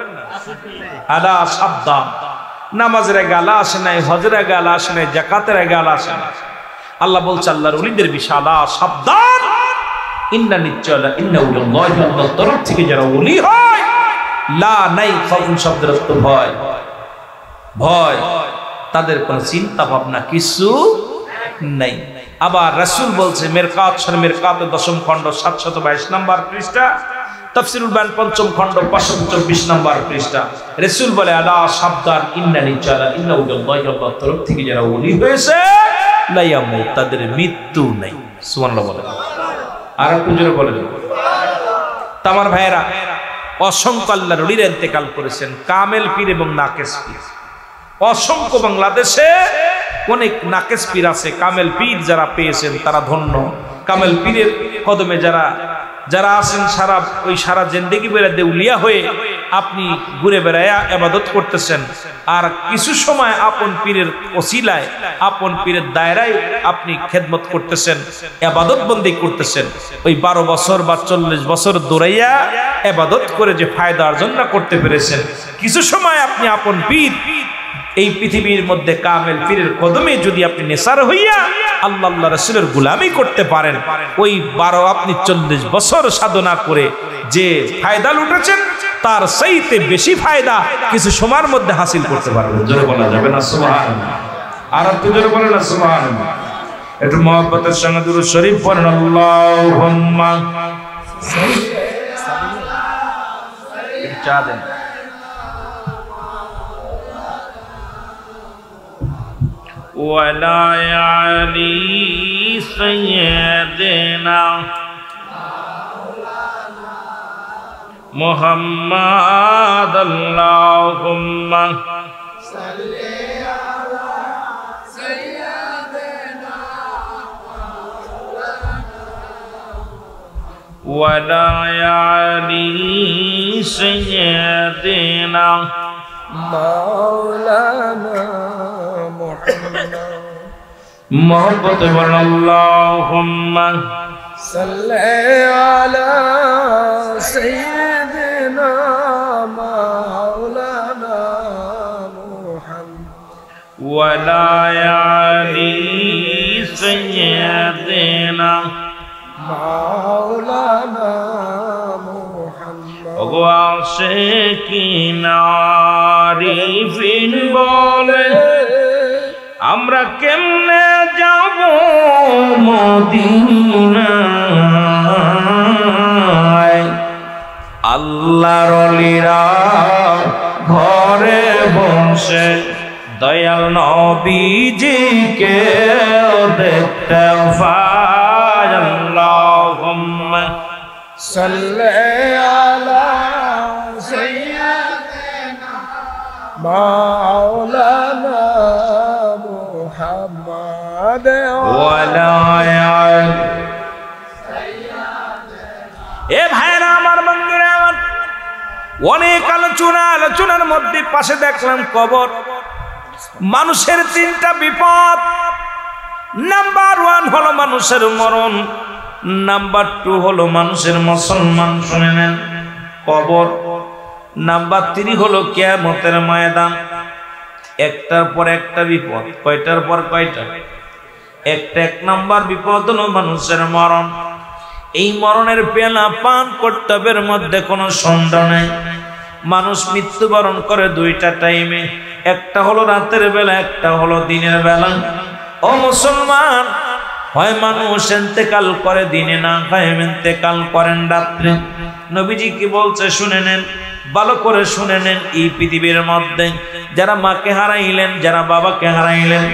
আলা সাবধান। নামাজের আগে আলা আসে নাই, হজের আগে আলা আসে নাই, যাকাতের আগে আলা আসে নাই। আল্লাহ বলছে আল্লাহর ওলিদের বিষয় আলা সাবধান ইন্না নিজ্জালা ইন্না উল্লাহি, আল্লাহর তরফ থেকে যারা ওলি হয় লা নাই খৌফুন শব্দের অর্থ ভয়। ভয়, তাদের কোনো চিন্তা ভাবনা কিছু নাই। আবার রাসূল বলছে মিরকাত শরীফ মিরকাতের 10ম খণ্ড 722 নম্বর পৃষ্ঠা, তাফসীরুল বায়ান 5ম খণ্ড 524 নম্বর পৃষ্ঠা। রাসূল বলে আলা সাবধান ইন্না নিজ্জালা ইন্না উল্লাহি, আল্লাহর তরফ থেকে যারা ওলি হয়েছে লা ইয়ামুত, তাদের মৃত্যু নাই। সুবহানাল্লাহ বলেন। আর একটু জোরে বলেন। তামার ভাইয়েরা, অসংখ্য আল্লাহর ওলিরা ইন্তেকাল করেছেন, কামেল পীর এবং নাকেস পীর। অসংখ্য বাংলাদেশে অনেক নাকেস পীর আছে। কামেল পীর যারা পেয়েছেন তারা ধন্য। কামেল পীরের কদমে যারা যারা আছেন সারা জিন্দেগি বেড়া দেউলিয়া হয়ে আপনি ঘুরে বেড়ায় ইবাদত করতেছেন, আর কিছু সময় আপন পীরের ওসিলায় আপন পীরের দায়রায় আপনি খেদমত করতেছেন, ইবাদত বন্দি করতেছেন। ওই 12 বছর বা 40 বছর দৌড়াইয়া ইবাদত করে যে ফায়দা অর্জন না করতে পেরেছেন, কিছু সময় আপনি আপন পীর এই পৃথিবীর মধ্যে কামেল পীরের কদমে যদি আপনি নেসার হইয়া আল্লাহ আল্লাহ রাসূলের গোলামি করতে পারেন, ওই 12 আপনি 40 বছর সাধনা করে যে ফায়দা লুটেছেন তার চাইতে বেশি ফায়দা কিছু সময়ের মধ্যে হাসিল করতে পারবেন। জোরে বলা যাবে না সুবহানাল্লাহ? আর একটু জোরে বলেন না সুবহানাল্লাহ? একটু মহব্বতের সঙ্গে দুরূদ শরীফ পড়েন। আল্লাহুম্মা চা দেন। ولا علي سيدنا محمد اللهم صل على سيدنا ولا علي سيدنا مولانا محبت بن اللهم صل على سيدنا مولانا محمد ولا علي سيدنا مولانا محمد وعاشقين عارفين বলে আমরা কেমনে যাব মদিনায়, আল্লাহর ওলিরা ঘরে বসে দয়াল নবীজিকে দেখতে পায়। আল্লাহুম্মা সাল্লি আলা সাইয়্যিদিনা মাওলানা মুহাম্মদ ওয়ালা আলি। এ ভাইরা আমার, বন্ধুরা আমার, অনেক আলোচনার মধ্যে পাশে দেখলাম কবর। মানুষের 3টা বিপদ। নাম্বার 1 হলো মানুষের মরণ, নাম্বার 2 হলো মানুষের মুসলমান, শুনে নেন, কবর। নাম্বার 3 হলো কিয়ামতের ময়দান। একটার পর একটা বিপদ, কয়টার পর কয়টা? একটা। 1 নাম্বার বিপদ হলো মানুষের মরণ। এই মরণের পেলা পান কর্তব্যের মধ্যে কোনো সন্দেহ নেই। মানুষ মৃত্যুবরণ করে 2টা টাইমে, একটা হলো রাতের বেলা, একটা হলো দিনের বেলা। ও মুসলমান, হয় মানুষ ইন্তেকাল করে দিনে, না হয় ইন্তেকাল করেন রাত্রে। নবীজি কি বলছে শুনে নেন, ভালো করে শুনে নেন। এই পৃথিবীর মধ্যে যারা মাকে হারাইলেন, যারা বাবাকে হারাইলেন,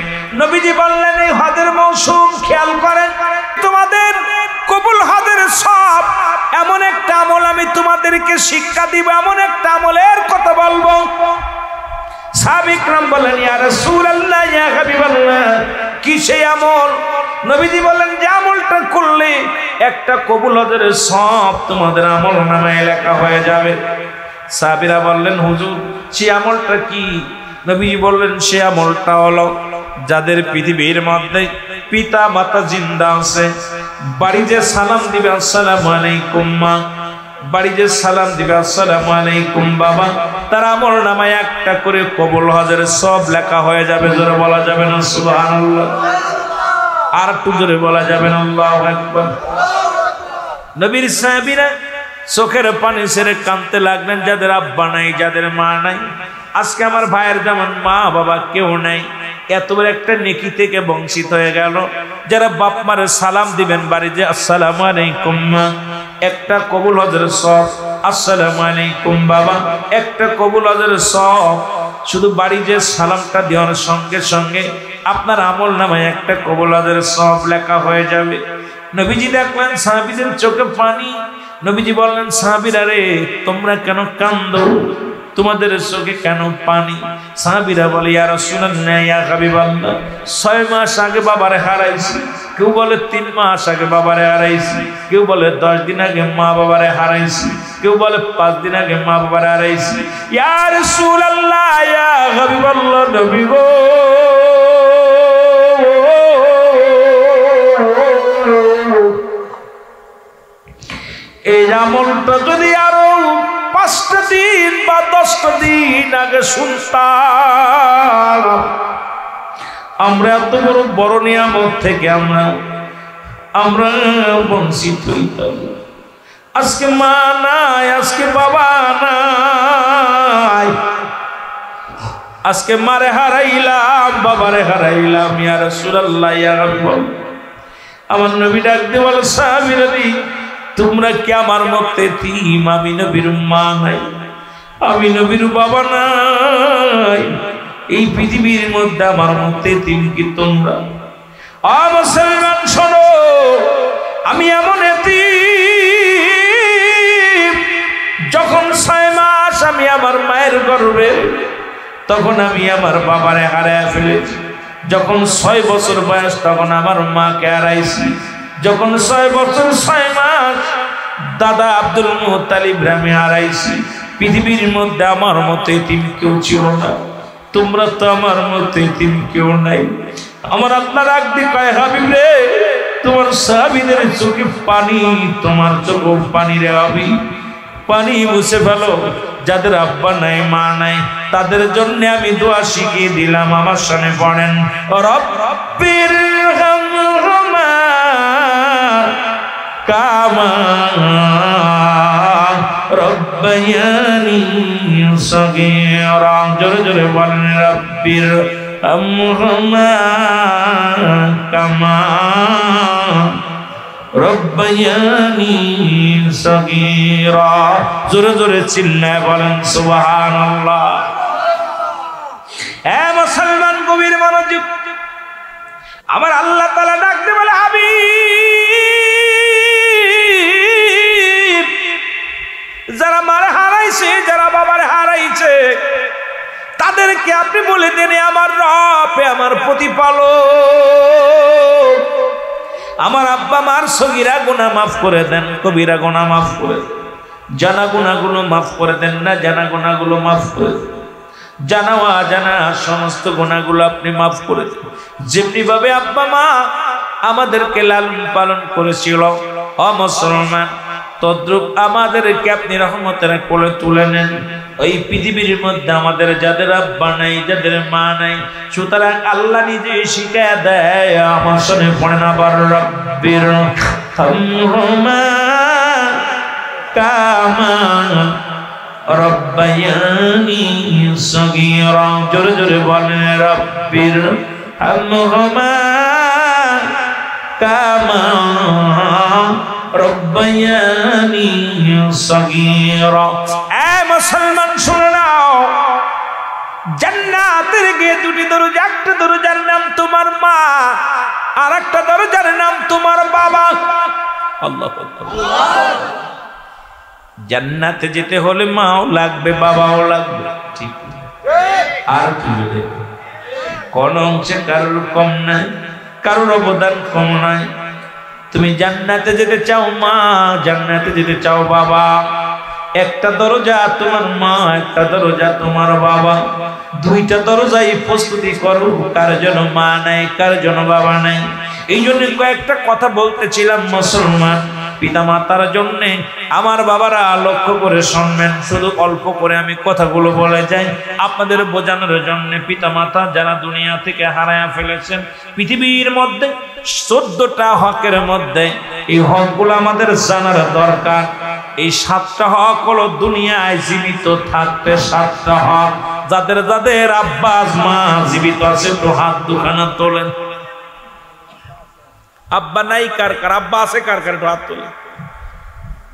নবীজি বললেন এই হজের মৌসুম খেয়াল করেন, তোমাদের কবুল হজের সব এমন একটা আমল আমি তোমাদেরকে শিক্ষা দিব, এমন একটা আমলের কথা বলবো। সাহাবা ইকরাম বলেন ইয়া রাসূলুল্লাহ, ইয়া হাবিবাল্লাহ, কি সেই আমল? নবীজি বলেন যে আমলটা করলে একটা কবুল হজের সব তোমাদের আমল নামায় লেখা হয়ে যাবে। সাহাবীরা বললেন হুজুর সে আমলটা কি? নবীজি বললেন সে আমলটা হলো যাদের পৃথিবীর মধ্যে পিতা মাতা জিন্দা আছে, বাড়ি যে সালাম দিবে আসসালামু আলাইকুম মা, বাড়ি যে সালাম দিবে আসসালামু আলাইকুম বাবা, তার আমল নামায় একটা করে কবুল হজের সব লেখা হয়ে যাবে। জোরে বলা যাবে না সুবহানাল্লাহ? আর একটু জোরে বলা যাবে না আল্লাহু আকবার? নবীর সাহাবীরা চোখের পানি ছেড়ে কাঁদতে লাগলেন, যাদের আব্বা নাই, যাদের মা নাই। আজকে আমার ভাইয়ের যেমন মা বাবা কেউ নাই, এত বড় একটা নেকি থেকে বঞ্চিত হয়ে গেল। যারা বাপ মারে সালাম দিবেন বাড়ি যে আসসালামু আলাইকুম মা, একটা কবুল হজের সব, আসসালামু আলাইকুম বাবা, একটা কবুল হজের সব। শুধু বাড়ি যে সালামটা দেওয়ার সঙ্গে সঙ্গে আপনার আমল নামায় একটা কবুল হজের সব লেখা হয়ে যাবে। নবীজি দেখলেন সাহাবীদের চোখে পানি। নবীজি বললেন সাহাবীরা রে, তোমরা কেন কান্দো? তোমাদের চোখে কেন পানি? সাহাবীরা বলে ইয়া রাসূলুল্লাহ, ইয়া হাবিবাল্লাহ, 6 মাস আগে বাবারে হারাইছি, কেউ বলে 3 মাস আগে বাবারে হারাইছি, কেউ বলে 10 দিন আগে মা বাবারে হারাইছি। কেউ বলে 5 দিন আগে মা বাবার হারাইছি। ইয়া রাসূলুল্লাহ ইয়া হাবিবাল্লাহ নবী গো, এই আমলটা যদি আরো 5টা দিন বা 10টা দিন আগে শুনতাম, আমরা এত বড় বড় নিয়ামত থেকে আমরা বঞ্চিত হইতাম। আজকে মা নাই, আজকে বাবা নাই, আজকে মারে হারাইলাম, বাবারে হারাইলাম। ইয়া রাসূলুল্লাহ ইয়া রাব্বাল, আমার নবী ডাক দিয়ে বলে, সাহাবীরা তোমরা কি আমার মতে এতিম? আমি নবীর মা নাই, আমি নবীর বাবা নাই, এই পৃথিবীর মধ্যে আমার মতে এতিম কি তোমরা? মুসলমান শোনো, আমি এমন এতিম, যখন 6 মাস আমি আমার মায়ের গর্ভে, তখন আমি আমার বাবারে হারায় ফেলেছি। যখন 6 বছর বয়স, তখন আমার মাকে হারাইছি। যখন 6 বছর 6 মাস দাদা আব্দুল মুত্তালিব আমি হারাইছি। পৃথিবীর মধ্যে আমার মতো এতিম কেউ ছিল না, তোমরা তো আমার মতো এতিম কেউ নাই। আমার আল্লাহ রাগ দিয়ে কয়, হাবিব রে, তোমার সাহাবীদের চোখে পানি, তোমার চোখে পানি রে হাবিব, পানি মুছে ফেলো। যাদের আব্বা নাই মা নাই, তাদের জন্য আমি দোয়া শিখিয়ে দিলাম। আমার সামনে পড়েন, রব্বির হামহুমা কামা রব্বায়ানি সগীরা। জোরে জোরে বলেন, রব্বির হামহুমা কামা রব্বায়ানি সগীরা। জোরে জোরে চিল্লায় বলেন সুবহানাল্লাহ। এ মুসলমান, গভীর মনোযোগ। আমার আল্লাহ তাআলা ডাকতে বলে, হাবিব, যারা মারে হারাইছে, যারা বাবারে হারাইছে, তাদেরকে আপনি বলে দেন, আমার রব, আমার প্রতিপালক, আমার আব্বা মার সগীরা গুনাহ মাফ করে দেন, কবিরা গুনাহ মাফ করে দেন, জানা গুনাহগুলো মাফ করে দেন, না জানা গুনাহগুলো মাফ করে দেন, জানা ও অজানা সমস্ত গুনাহগুলো আপনি মাফ করে দেন। যেমনি ভাবে আব্বা মা আমাদেরকে লালন পালন করেছিল, ও মুসলমান, তদ্রুপ আমাদেরকে আপনি রহমতের কোলে তুলে নেন। ওই পৃথিবীর মধ্যে আমাদের যাদের আব্বা নাই, যাদের মা নাই, সুতরাং আল্লাহ নিজে শিখায়া দেয়। আমার সঙ্গে পড়েন আবার, রব্বির হামহুমা কামা রব্বায়ানি সগীরা। জোরে জোরে বলেন, রব্বির হামহুমা কামা রব্বায়ানি সগীরা। এ মুসলমান শুনে নাও, জান্নাতের গিয়ে 2টি দরজা, একটা দরজার নাম তোমার মা, আর একটা দরজার নাম তোমার বাবা। আল্লাহু আকবার। জান্নাতে যেতে হলে মাও লাগবে, বাবাও লাগবে, ঠিক? আর কি বলে, কোন অংশে কারোর কম নাই, কারোর অবদান কম নাই। তুমি জান্নাতে যেতে চাও মা, জান্নাতে যেতে চাও বাবা, একটা দরজা তোমার মা, একটা দরজা তোমার বাবা, 2টা দরজাই প্রস্তুতি করো। কার জন্য মা নাই, কার জন্য বাবা নাই। এই জন্য কয়েকটা কথা বলতেছিলাম মুসলমান, পিতা মাতার জন্য আমার বাবারা লক্ষ্য করে শুনবেন, শুধু অল্প করে আমি কথাগুলো বলে যাই আপনাদের বোঝানোর জন্য। পিতা মাতা যারা দুনিয়া থেকে হারায়া ফেলেছেন, পৃথিবীর মধ্যে 14টা হকের মধ্যে এই হকগুলো আমাদের জানার দরকার। এই 7টা হক হলো দুনিয়ায় জীবিত থাকতে 7টা হক। যাদের যাদের আব্বা মা জীবিত আছে, তো হাত দুখানা তোলেন। আব্বা নাই কার কার, আব্বা আছে কার কার, হাত তোলেন,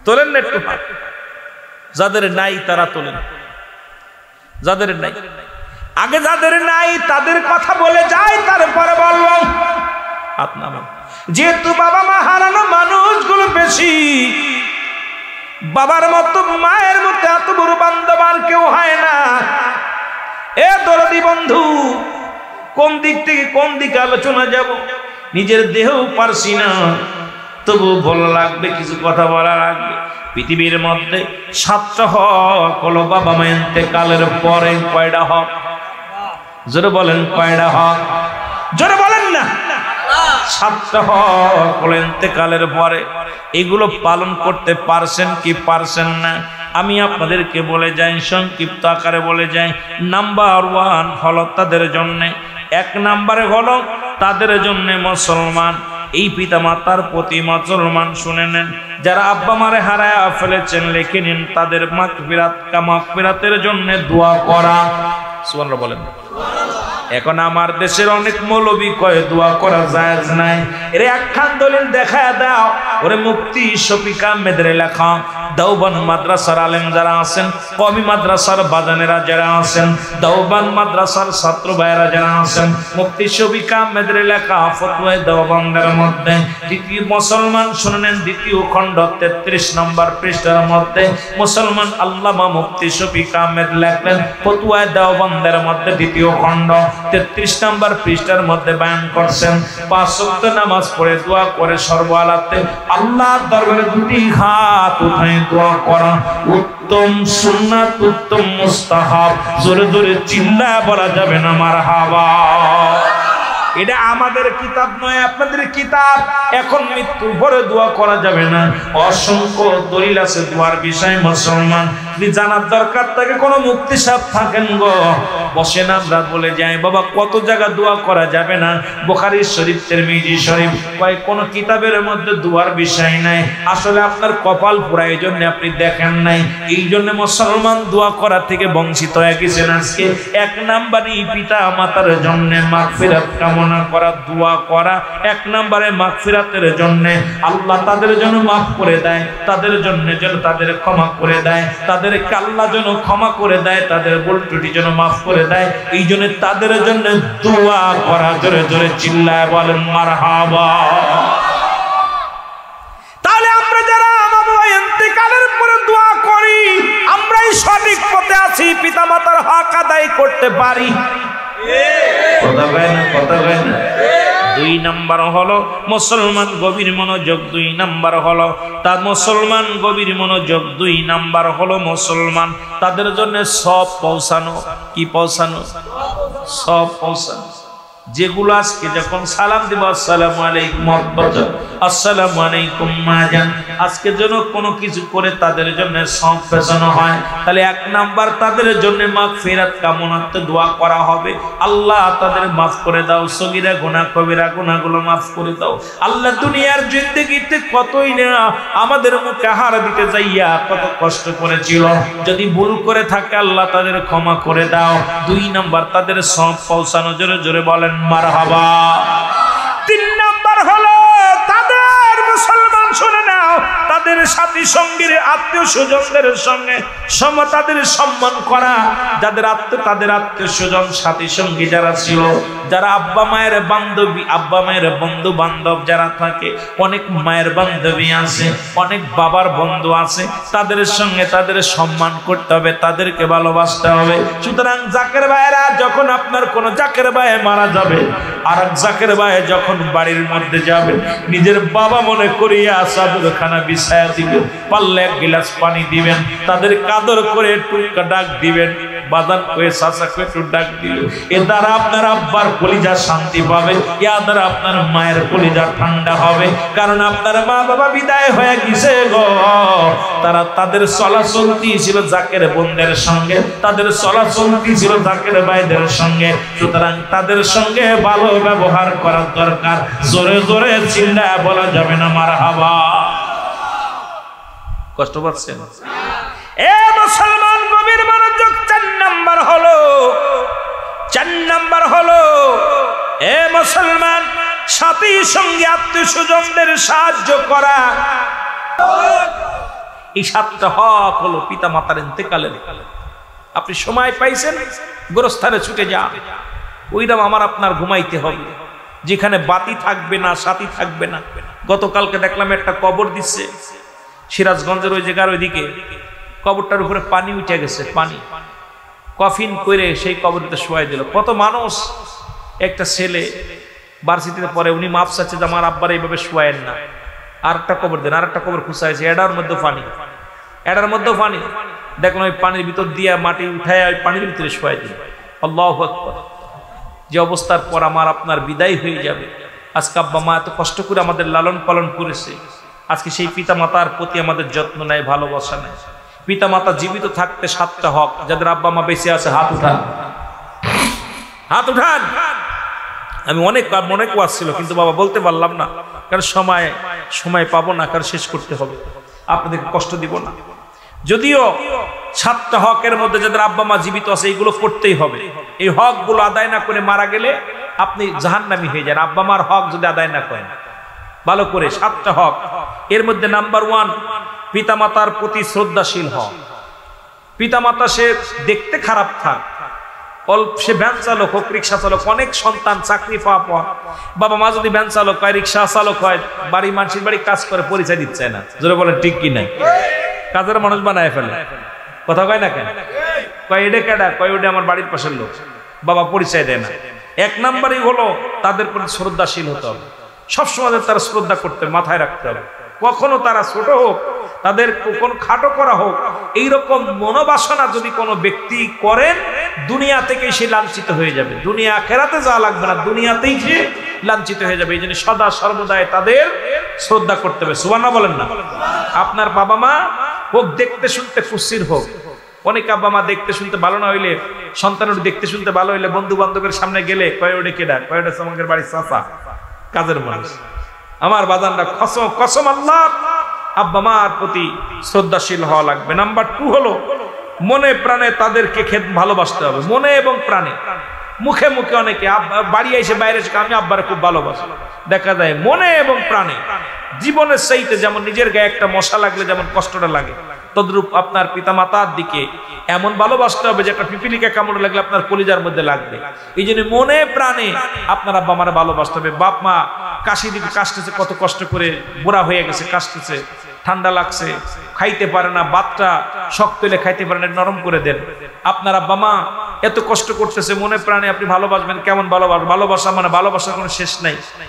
তোলেন না একটু হাত। যাদের নাই তারা তোলেন, যাদের নাই। আগে যাদের নাই তাদের কথা বলে যাই, তারপরে বলবো হাত নামান। যেহেতু বাবা মা হারানো মানুষগুলো বেশি, বাবার মতো মায়ের মতো এত বড় বান্ধব আর কেউ হয় না। এ দরদি বন্ধু, কোন দিক থেকে কোন দিকে আলোচনা যাব, নিজের দেহও পারছি না, তবু ভালো লাগবে, কিছু কথা বলা লাগবে। পৃথিবীর মধ্যে 7টা হক হলো বাবা মা ইন্তেকালের পরে। কয়টা হক? জোরে বলেন কয়টা হক? জোরে বলেন না। 7টা হক হলো ইন্তেকালের পরে। এগুলো পালন করতে পারছেন কি পারছেন না? আমি আপনাদেরকে বলে যাই, সংক্ষিপ্ত আকারে বলে যাই। নাম্বার 1 হলো তাদের জন্য, 1 নম্বরে হলো তাদের জন্য মুসলমান, এই পিতা মাতার প্রতি মুসলমান শুনে নেন, যারা আব্বা মারে হারায় ফেলেছেন লিখে নিন, তাদের মাগফিরাতের জন্য দোয়া করা। সুবহানাল্লাহ বলেন। এখন আমার দেশের অনেক মৌলবী কয় দোয়া করা জায়েজ নাই। এরে একখান দলিল দেখায় দাও। ওরে মুফতি শফিক আহমেদের লেখা দেওবন্দ মাদ্রাসার আলেম যারা আছেন, কওমি মাদ্রাসার বাজানেরা যারা আছেন, দেওবন্দ মাদ্রাসার ছাত্র ভাইয়েরা যারা আছেন, মুফতি শফিক আহমেদের লেখা ফতোয়া দেওবন্দের মধ্যে দ্বিতীয় মুসলমান শুনেন, দ্বিতীয় খণ্ড 33 নম্বর পৃষ্ঠার মধ্যে মুসলমান আল্লামা মুফতি শফিক আহমেদ লেখলেন, ফতোয়া দেওবন্দের মধ্যে দ্বিতীয় খণ্ড 33 নম্বর পৃষ্ঠার মধ্যে বয়ান করছেন, 5 ওয়াক্ত নামাজ পড়ে দোয়া করে সর্বহালাতে আল্লাহর দরবারে দুটি হাত উঠায় দোয়া করা উত্তম সুন্নাত, উত্তম মুস্তাহাব। জোরে জোরে চিল্লায় বলা যাবে না মারহাবা। এটা আমাদের কিতাব নয়, আপনাদের কিতাব। এখন মৃত্যুর পরে দোয়া করা যাবে না। অসংখ্য দলিল আছে দোয়ার বিষয়ে। মুসলমান যদি জানার দরকার থাকে, কোনো মুফতি সাহেব থাকেন গো, বসেন, আমরা বলে যাই বাবা কত জায়গা দোয়া করা যাবে না। বুখারী শরীফ, তিরমিজি শরীফ, কয় কোন কিতাবের মধ্যে দোয়ার বিষয় নাই। আসলে আপনার কপাল পুরা, এই জন্য আপনি দেখেন নাই। এই জন্য মুসলমান দোয়া করা থেকে বঞ্চিত হয়ে গেছেন আজকে। 1 নম্বরে পিতা মাতার জন্য মাগফিরাত কামনা করা, দোয়া করা। 1 নম্বরে মাগফিরাতের জন্য আল্লাহ তাদের জন্য মাফ করে দেয়, তাদের জন্য যেন তাদের ক্ষমা করে দেয়, তাদেরকে আল্লাহ যেন ক্ষমা করে দেয়, তাদের ভুল ত্রুটি যেন মাফ করে দেয়। এই জন্য তাদের জন্য দোয়া করা। জোরে জোরে চিল্লায় বলেন মারহাবা। তাহলে আমরা যারা আমাদের ইন্তেকালের পরে দোয়া করি, আমরাই সঠিক পথে আছি, পিতামাতার হক আদায় করতে পারি। কথা কয় না, কথা কয় না। 2 নম্বর হলো মুসলমান গভীর মনোযোগ। 2 নম্বর হলো তার মুসলমান গভীর মনোযোগ। 2 নম্বর হলো মুসলমান তাদের জন্য সব পৌঁছানো। কি পৌঁছানো? সব পৌঁছানো। যেগুলো আজকে যখন সালাম দিব আসসালামু আলাইকুম আব্বাজান, আসসালামু আলাইকুম মাজান, আজকে যেন কোনো কিছু করে তাদের জন্য সব পেছানো হয়। তাহলে 1 নাম্বার তাদের জন্য মাগফিরাত কামনাতে দোয়া করা হবে। আল্লাহ তাদের মাফ করে দাও, সগীরা গুনাহ কবিরা গুনাহগুলো মাফ করে দাও। আল্লাহ দুনিয়ার জিন্দেগিতে কতই না আমাদের মুখে হার দিতে যাইয়া কত কষ্ট করেছিল, যদি ভুল করে থাকে আল্লাহ তাদের ক্ষমা করে দাও। 2 নাম্বার তাদের সব পৌঁছানো। জোরে জোরে বলেন মারহাবা। 3 নাম্বার হলো তাদের মুসলমান শুনে নাও, তাদের সাথী সঙ্গীর আত্মীয় স্বজনদের সঙ্গে তাদের সম্মান করা। যাদের তাদের আত্মীয় স্বজন সাথী সঙ্গী যারা ছিল, যারা আব্বা মায়ের বান্ধবী, আব্বা মায়ের বন্ধু বান্ধব যারা থাকে, অনেক মায়ের বান্ধবী আছে, অনেক বাবার বন্ধু আছে, তাদের সঙ্গে তাদের সম্মান করতে হবে, তাদেরকে ভালোবাসতে হবে। সুতরাং জাকের ভাইয়েরা, যখন আপনার কোন জাকের ভাই মারা যাবে, আর এক জাকের ভাই যখন বাড়ির মধ্যে যাবে, নিজের বাবা মনে করিয়া চাদরখানা বিছায়া দিবেন, পারলে 1 গিলাস পানি দিবেন, তাদের কাদর করে একটু ডাক দিবেন, বাদান করে চাচা করে একটু ডাক দিল। এ দ্বারা আপনার আব্বার কলিজা শান্তি পাবে, এ দ্বারা আপনার মায়ের কলিজা ঠান্ডা হবে। কারণ আপনার মা বাবা বিদায় হয়ে গেছে গো, তারা তাদের চলাচলতি ছিল জাকের বোনদের সঙ্গে, তাদের চলাচলতি ছিল জাকের ভাইদের সঙ্গে। সুতরাং তাদের সঙ্গে ভালো ব্যবহার করার দরকার। জোরে জোরে চিল্লায় বলা যাবে না মারহাবা। কষ্ট পাচ্ছেন? এ মুসলমান গভীর মনোযোগ। 4 নাম্বার হলো, 4 নাম্বার হলো এ মুসলমান সাথী সঙ্গী আত্মীয় স্বজনদের সাহায্য করা। এই 7টা হক হলো পিতা মাতার ইন্তেকালের। আপনি সময় পাইছেন, গোরস্থানে ছুটে যা। ওইরকম আমার আপনার ঘুমাইতে হবে, যেখানে বাতি থাকবে না, সাথী থাকবে না। গতকালকে দেখলাম একটা কবর দিচ্ছে সিরাজগঞ্জের ওই জায়গার ওইদিকে, কবরটার উপরে পানি উঠে গেছে, পানি কফিন করে সেই কবরটা শোয়াই দিল। কত মানুষ। একটা ছেলে ভার্সিটিতে পরে, উনি মাপ চাচ্ছে যে আমার আব্বার এইভাবে শোয়ায়েন না, আর একটা কবর দেন, আর একটা কবর খুঁচাইছে, এটার মধ্যে পানি। এটার মধ্যেও পানি, দেখুন ওই পানির ভিতর দিয়ে মাটি উঠায় ওই পানির ভিতরে শোয়াই দিল। আল্লাহু আকবার। যে অবস্থার পর আমার আপনার বিদায় হয়ে যাবে। আজকে আব্বা মা এত কষ্ট করে আমাদের লালন পালন করেছে, আজকে সেই পিতা মাতার প্রতি আমাদের যত্ন নেয়, ভালোবাসা নেয়। পিতা মাতা জীবিত থাকতে 7টা হক, যাদের আব্বা মা বেঁচে আছে হাত উঠান, হাত উঠান। আমি অনেক ওয়াজ ছিল কিন্তু বাবা বলতে পারলাম না, কারণ সময় পাবো না, কারণ শেষ করতে হবে, আপনাদেরকে কষ্ট দিব না। যদিও 7টা হকের মধ্যে যাদের আব্বা মা জীবিত আছে এইগুলো করতেই হবে। এই হকগুলো আদায় না করে মারা গেলে আপনি জাহান্নামী হয়ে যান, আব্বা মার হক যদি আদায় না করেন ভালো করে। 7টা হক, এর মধ্যে নাম্বার 1 পিতামাতার প্রতি শ্রদ্ধাশীল হক। পিতামাতা সে দেখতে খারাপ থাক, সে ভ্যান চালক হোক, রিক্সা চালক, অনেক সন্তান চাকরি পাওয়া পর বাবা মা যদি ভ্যান চালক হয়, রিক্সা চালক হয়, বাড়ি মানুষের বাড়ি কাজ করে, পরিচয় দিচ্ছে না। জোরে বলেন ঠিক কি নাই? কাজের মানুষ বানায় ফেলে, কথা কয় না কেন? কয় এটা কেডা, কয় ওটা আমার বাড়ির পাশের লোক, বাবা পরিচয় দেয় না। 1 নম্বরই হলো তাদের প্রতি শ্রদ্ধাশীল হতে হবে, সবসময় তারা শ্রদ্ধা করতে মাথায় রাখতে হবে। কখনো তারা ছোট হোক, তাদের কোনো খাটো করা হোক, এইরকম মনোবাসনা যদি কোনো ব্যক্তি করেন, দুনিয়া থেকেই সে লাঞ্ছিত হয়ে যাবে। দুনিয়া আখিরাতে যাওয়া লাগবে না, দুনিয়াতেই সে লাঞ্ছিত হয়ে যাবে। এই জন্য সদা সর্বদাই তাদের শ্রদ্ধা করতে হবে। সুবহানাল্লাহ বলেন না? আপনার বাবা মা হোক দেখতে শুনতে কুসির হোক, অনেক আব্বা মা দেখতে শুনতে ভালো না হইলে, সন্তানের দেখতে শুনতে ভালো হইলে বন্ধু বান্ধবের সামনে গেলে কয় ওটা কেডা, কয় ওটা আমাদের বাড়ির চাচা, কাজের মানুষ। আমার বাজানরা কসম আল্লাহ, আব্বা মার প্রতি শ্রদ্ধাশীল হওয়া লাগবে। নাম্বার 2 হলো মনে প্রাণে তাদেরকে ভালোবাসতে হবে, মনে এবং প্রাণে। মুখে মুখে অনেকে বাড়ি এসে বাইরে এসে আমি আব্বারে খুব ভালোবাসি, দেখা যায় মনে এবং প্রাণে। জীবনের চাইতে যেমন নিজের গায়ে একটা মশা লাগলে যেমন কষ্টটা লাগে, তদ্রূপ আপনার পিতা মাতার দিকে এমন ভালোবাসতে হবে যে একটা পিপিলিকা কামড় লাগলে আপনার কলিজার মধ্যে লাগবে। এই জন্য মনে প্রাণে আপনার আব্বা মারে ভালোবাসতে হবে। বাপ মা কাশি দিকে কাশতেছে, কত কষ্ট করে বুড়া হয়ে গেছে, কাশতেছে, ঠান্ডা লাগছে, খাইতে পারে না, ভাতটা শক্ত হলে খাইতে পারে না, নরম করে দেন। আপনার আব্বা মা এত কষ্ট করতেছে, মনে প্রাণে আপনি ভালোবাসবেন। কেমন ভালোবাসা? ভালোবাসা মানে ভালোবাসার কোনো শেষ নাই।